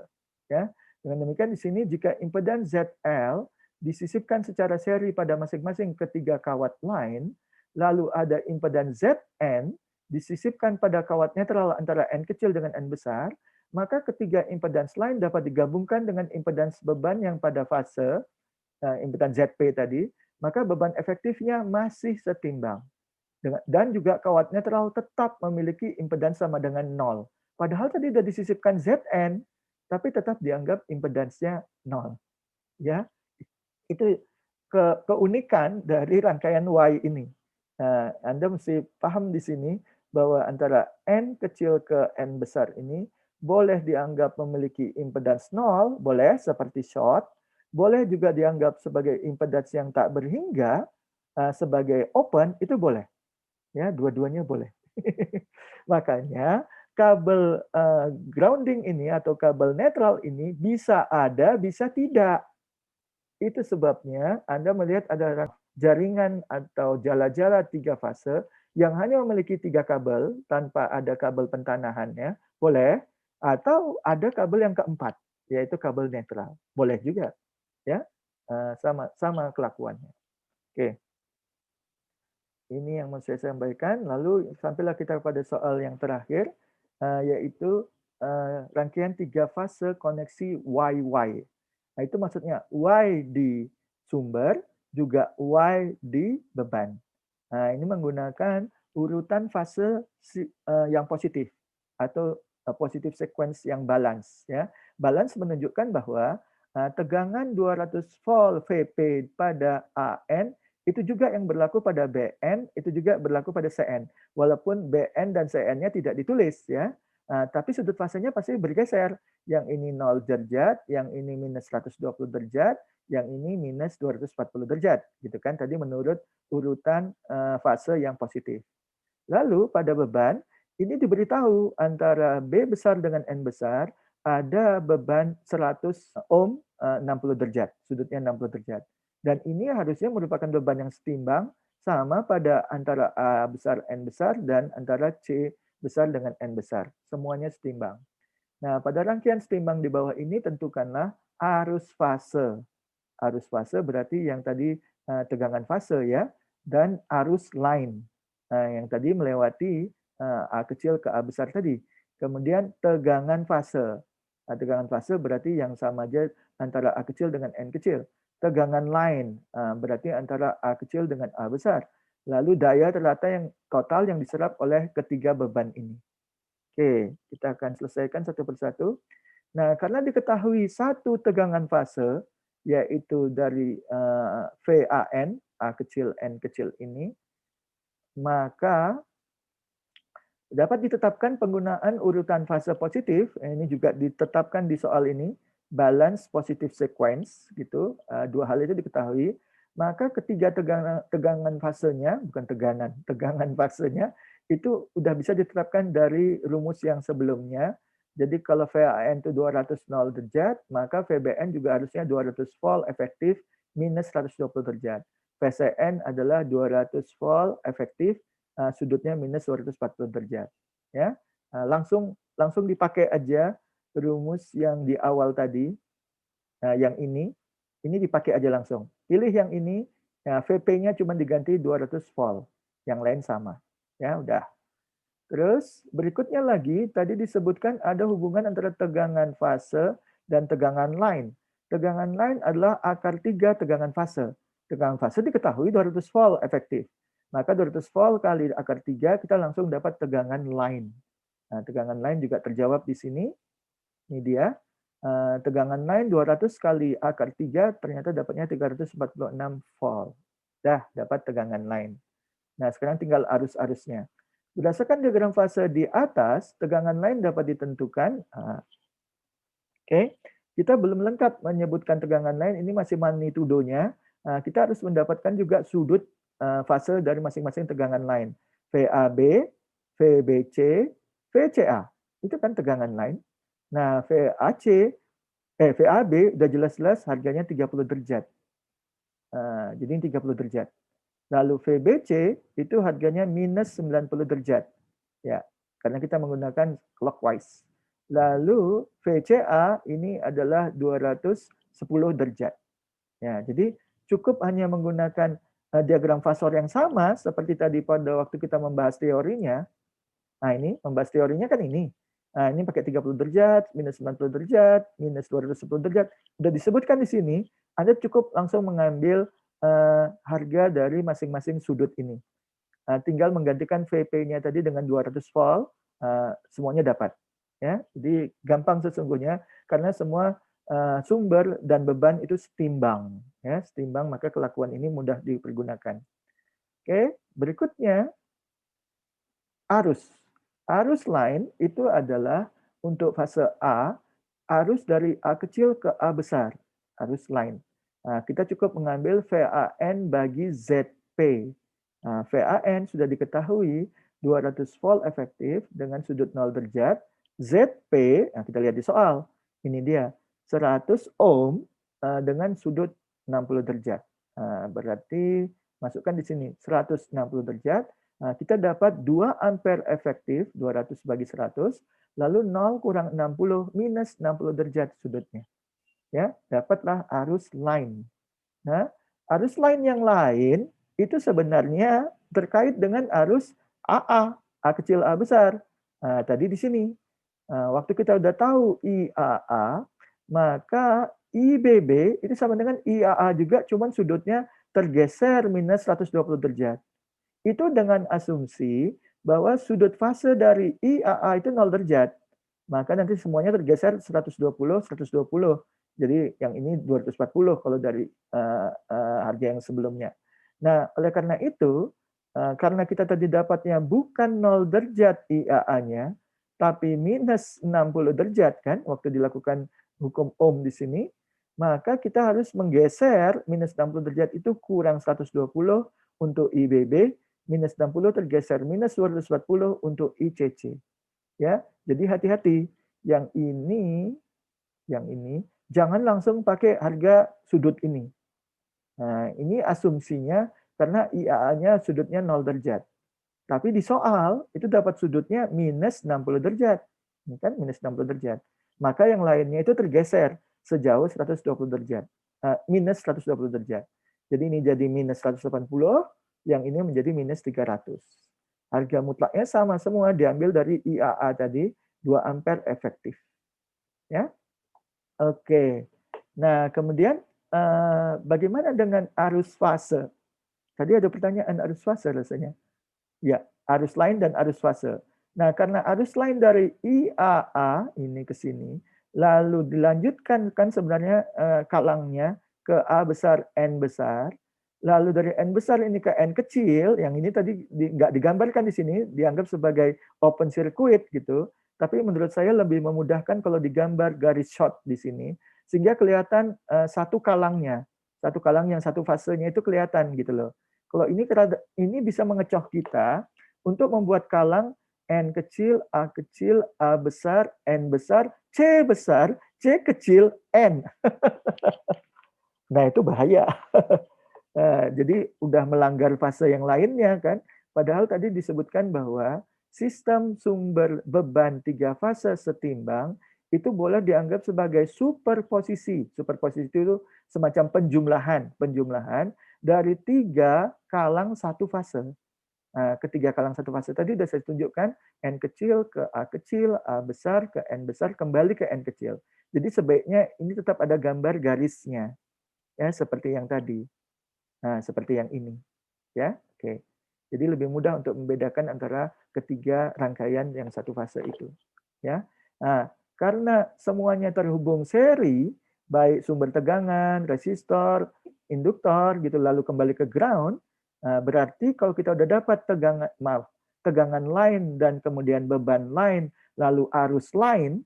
Ya. Dengan demikian di sini jika impedans ZL disisipkan secara seri pada masing-masing ketiga kawat line, lalu ada impedans Zn disisipkan pada kawat netral antara N kecil dengan N besar, maka ketiga impedans line dapat digabungkan dengan impedans beban yang pada fase impedans Zp tadi, maka beban efektifnya masih setimbang. Dan juga kawat netral tetap memiliki impedans sama dengan 0. Padahal tadi sudah disisipkan Zn, tapi tetap dianggap impedansnya 0. Ya, itu keunikan dari rangkaian Y ini. Nah, Anda mesti paham di sini bahwa antara N kecil ke N besar ini boleh dianggap memiliki impedans 0, boleh seperti short, boleh juga dianggap sebagai impedans yang tak berhingga, sebagai open, itu boleh. Ya, dua-duanya boleh. Makanya kabel grounding ini atau kabel netral ini bisa ada, bisa tidak. Itu sebabnya Anda melihat ada jaringan atau jala-jala 3 fase yang hanya memiliki 3 kabel tanpa ada kabel pentanahannya, boleh, atau ada kabel yang keempat, yaitu kabel netral. Boleh juga. Ya, sama kelakuannya. Oke. Ini yang mau saya sampaikan. Lalu sampailah kita pada soal yang terakhir, yaitu rangkaian 3 fase koneksi YY. Nah, itu maksudnya Y di sumber, juga Y di beban. Nah, ini menggunakan urutan fase yang positif atau positive sequence yang balance. Ya. Balance menunjukkan bahwa tegangan 200 volt VP pada AN itu juga yang berlaku pada BN, itu juga berlaku pada CN. Walaupun BN dan CN-nya tidak ditulis, ya. Tapi sudut fasenya pasti bergeser. Yang ini 0 derajat, yang ini minus 120 derajat, yang ini minus 240 derajat. Gitu kan, tadi menurut urutan fase yang positif. Lalu pada beban, ini diberitahu antara B besar dengan N besar, ada beban 100 ohm 60 derajat, sudutnya 60 derajat. Dan ini harusnya merupakan beban yang setimbang sama pada antara A besar N besar dan antara C besar dengan N besar. Semuanya setimbang. Nah, pada rangkaian setimbang di bawah ini tentukanlah arus fase. Arus fase berarti yang tadi tegangan fase ya, dan arus line. Yang tadi melewati A kecil ke A besar tadi. Kemudian tegangan fase. Tegangan fase berarti yang sama aja antara A kecil dengan N kecil. Tegangan line berarti antara A kecil dengan A besar. Lalu daya rata yang total yang diserap oleh ketiga beban ini. Oke, kita akan selesaikan satu persatu. Nah, karena diketahui satu tegangan fase, yaitu dari VAN, A kecil, N kecil ini, maka dapat ditetapkan penggunaan urutan fase positif, ini juga ditetapkan di soal ini, balance positive sequence, gitu. Dua hal itu diketahui, maka ketiga tegangan fasenya, bukan tegangan fasenya, itu udah bisa ditetapkan dari rumus yang sebelumnya. Jadi kalau VAN itu 200 derajat, maka VBN juga harusnya 200 volt efektif minus 120 derajat. VCN adalah 200 volt efektif, sudutnya minus 240 derajat. Ya, langsung dipakai aja rumus yang di awal tadi. Nah, yang ini dipakai aja langsung. Pilih yang ini, ya, VP-nya cuma diganti 200 volt. Yang lain sama. Ya, udah. Terus berikutnya lagi, tadi disebutkan ada hubungan antara tegangan fase dan tegangan line. Tegangan line adalah akar 3 tegangan fase. Tegangan fase diketahui 200 volt efektif. Maka 200 volt kali akar 3, kita langsung dapat tegangan line. Nah, tegangan line juga terjawab di sini. Ini dia. Tegangan line 200 kali akar 3, ternyata dapatnya 346 volt. Dah, dapat tegangan line. Nah, sekarang tinggal arus-arusnya. Berdasarkan diagram fase di atas, tegangan line dapat ditentukan. Oke, kita belum lengkap menyebutkan tegangan line, ini masih magnitudonya. Kita harus mendapatkan juga sudut fase dari masing-masing tegangan line. VAB, VBC, VCA. Itu kan tegangan line. Nah, VAB udah jelas-jelas harganya 30 derajat. Jadi 30 derajat. Lalu VBC itu harganya minus 90 derajat. Ya, karena kita menggunakan clockwise. Lalu VCA ini adalah 210 derajat. Ya, jadi cukup hanya menggunakan diagram fasor yang sama seperti tadi pada waktu kita membahas teorinya. Nah, ini membahas teorinya kan ini. Nah, ini pakai 30 derajat, minus 90 derajat, minus 210 derajat. Sudah disebutkan di sini, Anda cukup langsung mengambil harga dari masing-masing sudut ini. Tinggal menggantikan VP-nya tadi dengan 200 volt, semuanya dapat. Ya, jadi gampang sesungguhnya karena semua sumber dan beban itu setimbang. Ya, setimbang maka kelakuan ini mudah dipergunakan. Oke, berikutnya arus. Arus line itu adalah untuk fase A, arus dari A kecil ke A besar, arus line. Nah, kita cukup mengambil VAN bagi ZP. Nah, VAN sudah diketahui 200 volt efektif dengan sudut 0 derajat. ZP, nah kita lihat di soal, ini dia, 100 ohm dengan sudut 60 derajat. Nah, berarti masukkan di sini 160 derajat. Nah, kita dapat 2 ampere efektif, 200 bagi 100, lalu 0 kurang 60 minus 60 derajat sudutnya. Ya, dapatlah arus line. Nah, arus line yang lain itu sebenarnya terkait dengan arus AA, A kecil A besar. Nah, tadi di sini. Waktu kita udah tahu IAA, maka IBB itu sama dengan IAA juga, cuman sudutnya tergeser minus 120 derajat. Itu dengan asumsi bahwa sudut fase dari IAA itu 0 derajat. Maka nanti semuanya tergeser 120, 120. Jadi yang ini 240 kalau dari harga yang sebelumnya. Nah, oleh karena itu, karena kita tadi dapatnya bukan 0 derajat IAA-nya, tapi minus 60 derajat kan, waktu dilakukan hukum Ohm di sini, maka kita harus menggeser minus 60 derajat itu kurang 120 untuk IBB, minus 60 tergeser minus 240 untuk ICC. Ya, jadi hati-hati. Yang ini jangan langsung pakai harga sudut ini. Nah, ini asumsinya karena IAA-nya sudutnya 0 derajat. Tapi di soal itu dapat sudutnya minus 60 derajat. Ini kan minus 60 derajat. Maka yang lainnya itu tergeser sejauh 120 derajat. Minus 120 derajat. Jadi ini jadi minus 180, yang ini menjadi minus 300. Harga mutlaknya sama semua, diambil dari IAA tadi, 2 ampere efektif. Ya, oke. Nah, kemudian bagaimana dengan arus fase? Tadi ada pertanyaan arus fase rasanya. Ya, arus line dan arus fase. Nah, karena arus line dari IAA ini ke sini, lalu dilanjutkan kan sebenarnya kalangnya ke A besar, N besar, lalu dari N besar ini ke N kecil, yang ini tadi nggak digambarkan di sini, dianggap sebagai open circuit gitu, tapi menurut saya lebih memudahkan kalau digambar garis short di sini, sehingga kelihatan satu kalang yang satu fasenya itu kelihatan gitu loh. Kalau ini bisa mengecoh kita untuk membuat kalang N kecil, A besar, N besar, C kecil, N. Nah, itu bahaya. Jadi udah melanggar fase yang lainnya kan. Padahal tadi disebutkan bahwa sistem sumber beban 3 fase setimbang itu boleh dianggap sebagai superposisi. Superposisi itu semacam penjumlahan dari 3 kalang satu fase. Nah, ketiga kalang satu fase tadi sudah saya tunjukkan, N kecil ke A kecil, A besar ke N besar, kembali ke N kecil. Jadi sebaiknya ini tetap ada gambar garisnya, ya seperti yang tadi. Nah, seperti yang ini, ya, oke. Jadi lebih mudah untuk membedakan antara ketiga rangkaian yang satu fase itu, ya. Nah, karena semuanya terhubung seri, baik sumber tegangan, resistor, induktor, gitu, lalu kembali ke ground. Berarti kalau kita udah dapat tegangan line dan kemudian beban line, lalu arus line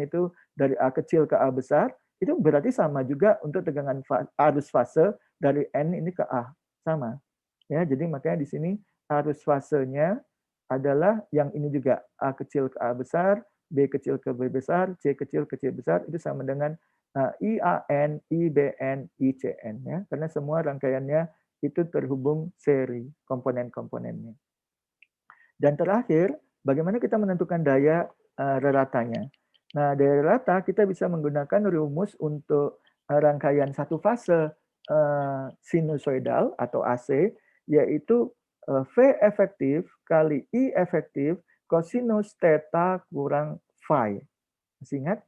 itu dari A kecil ke A besar, itu berarti sama juga untuk tegangan arus fase dari N ini ke A, sama. Ya, jadi makanya di sini arus fasenya adalah yang ini juga, A kecil ke A besar, B kecil ke B besar, C kecil ke C besar, itu sama dengan IAN, IBN, ICN, ya, karena semua rangkaiannya itu terhubung seri komponen-komponennya. Dan terakhir, bagaimana kita menentukan daya reratanya. Nah, daya rata kita bisa menggunakan rumus untuk rangkaian satu fase sinusoidal atau AC, yaitu V efektif kali I efektif kosinus theta kurang phi. Masih ingat?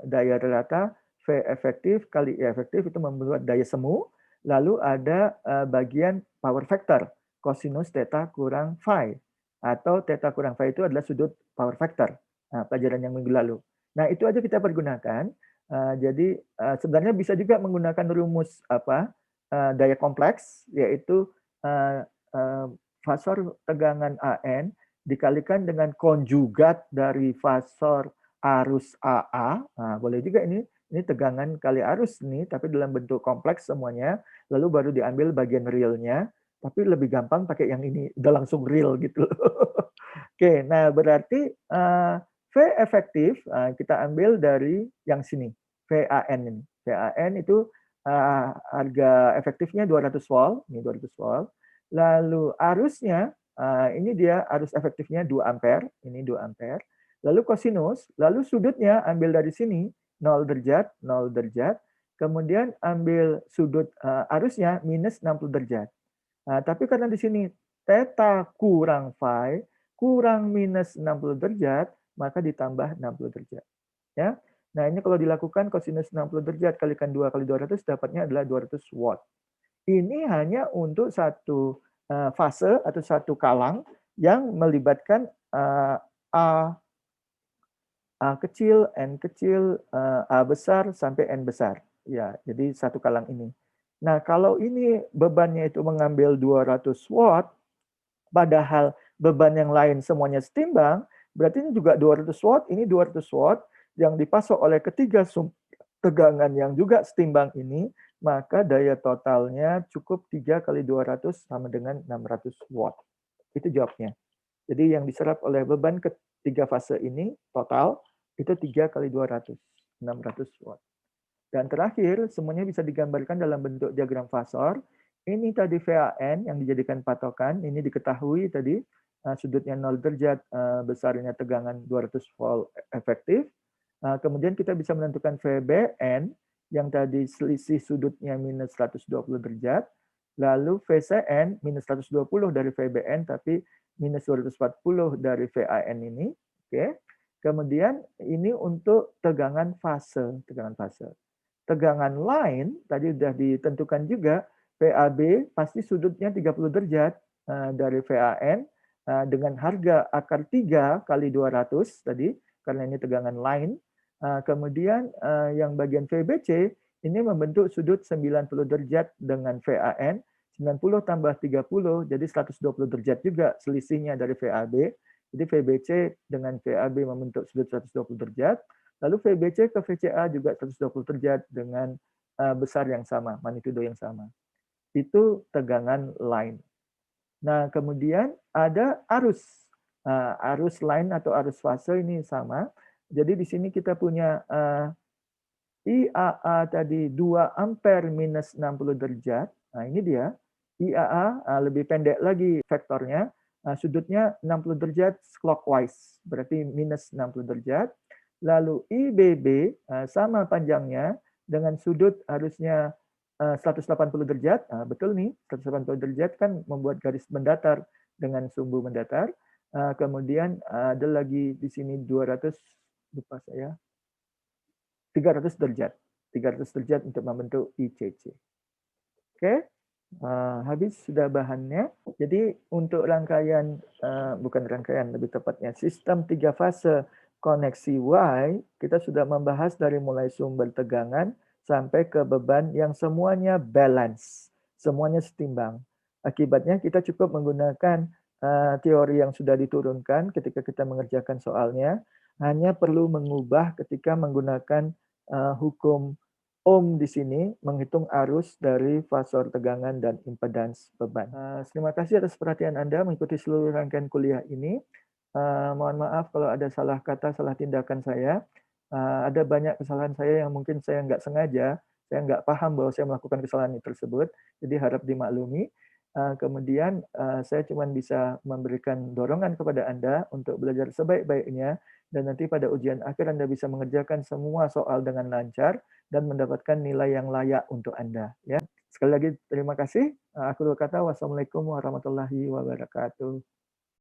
Daya rata V efektif kali I efektif itu membuat daya semu, lalu ada bagian power factor kosinus theta kurang phi, atau theta kurang phi itu adalah sudut power factor. Nah, pelajaran yang minggu lalu. Nah, itu aja kita pergunakan. Jadi sebenarnya bisa juga menggunakan rumus daya kompleks, yaitu fasor tegangan AN dikalikan dengan konjugat dari fasor arus AA. Nah, boleh juga ini tegangan kali arus nih, tapi dalam bentuk kompleks semuanya, lalu baru diambil bagian realnya, tapi lebih gampang pakai yang ini, udah langsung real gitu. Oke, nah berarti V efektif kita ambil dari yang sini, VAN ini. VAN itu harga efektifnya 200 volt, ini 200 volt. Lalu arusnya, ini dia arus efektifnya 2 ampere, ini 2 ampere. Lalu kosinus, lalu sudutnya ambil dari sini, 0 derajat, 0 derajat. Kemudian ambil sudut arusnya minus 60 derajat. Tapi karena di sini theta kurang phi, kurang minus 60 derajat, maka ditambah 60 derajat. Ya. Nah, ini kalau dilakukan kosinus 60 derajat kalikan 2 kali 200 dapatnya adalah 200 watt. Ini hanya untuk satu fase atau satu kalang yang melibatkan A kecil, N kecil, A besar sampai N besar. Ya, jadi satu kalang ini. Nah, kalau ini bebannya itu mengambil 200 watt, padahal beban yang lain semuanya setimbang, berarti ini juga 200 watt, ini 200 watt yang dipasok oleh ketiga tegangan yang juga setimbang ini, maka daya totalnya cukup 3 kali 200 sama dengan 600 watt. Itu jawabnya. Jadi yang diserap oleh beban ketiga fase ini total itu 3 kali 200, 600 watt. Dan terakhir, semuanya bisa digambarkan dalam bentuk diagram fasor. Ini tadi VAN yang dijadikan patokan, ini diketahui tadi sudutnya 0 derajat, besarnya tegangan 200 volt efektif. Kemudian kita bisa menentukan VBN yang tadi selisih sudutnya minus 120 derajat. Lalu VCN minus 120 dari VBN, tapi minus 240 dari VAN ini. Oke. Kemudian ini untuk tegangan fase. Tegangan lain tadi sudah ditentukan juga, PAB pasti sudutnya 30 derajat dari VAN dengan harga akar 3 kali 200 tadi, karena ini tegangan lain. Kemudian yang bagian VBC ini membentuk sudut 90 derajat dengan VAN, 90 tambah 30 jadi 120 derajat juga selisihnya dari VAB. Jadi VBC dengan VAB membentuk sudut 120 derajat. Lalu VBC ke VCA juga 120 derajat dengan besar yang sama, magnitudo yang sama. Itu tegangan line. Nah, kemudian ada arus. Arus line atau arus fase ini sama. Jadi di sini kita punya IAA tadi 2 ampere minus 60 derajat. Nah, ini dia. IAA lebih pendek lagi vektornya. Sudutnya 60 derajat clockwise, berarti minus 60 derajat. Lalu IBB sama panjangnya dengan sudut harusnya 180 derajat. Betul nih, 180 derajat kan membuat garis mendatar dengan sumbu mendatar. Kemudian ada lagi di sini 200, lupa saya, 300 derajat. 300 derajat untuk membentuk ICC. Oke, habis sudah bahannya. Jadi untuk rangkaian, bukan rangkaian, lebih tepatnya sistem 3 fase koneksi Y, kita sudah membahas dari mulai sumber tegangan sampai ke beban yang semuanya balance, semuanya setimbang. Akibatnya kita cukup menggunakan teori yang sudah diturunkan ketika kita mengerjakan soalnya, hanya perlu mengubah ketika menggunakan hukum Ohm di sini, menghitung arus dari fasor tegangan dan impedans beban. Terima kasih atas perhatian Anda mengikuti seluruh rangkaian kuliah ini. Mohon maaf kalau ada salah kata, salah tindakan saya. Ada banyak kesalahan saya yang mungkin saya nggak sengaja saya nggak paham bahwa saya melakukan kesalahan tersebut, jadi harap dimaklumi. Kemudian saya cuma bisa memberikan dorongan kepada Anda untuk belajar sebaik-baiknya, dan nanti pada ujian akhir Anda bisa mengerjakan semua soal dengan lancar dan mendapatkan nilai yang layak untuk Anda. Ya, sekali lagi terima kasih. Aku berkata wassalamualaikum warahmatullahi wabarakatuh.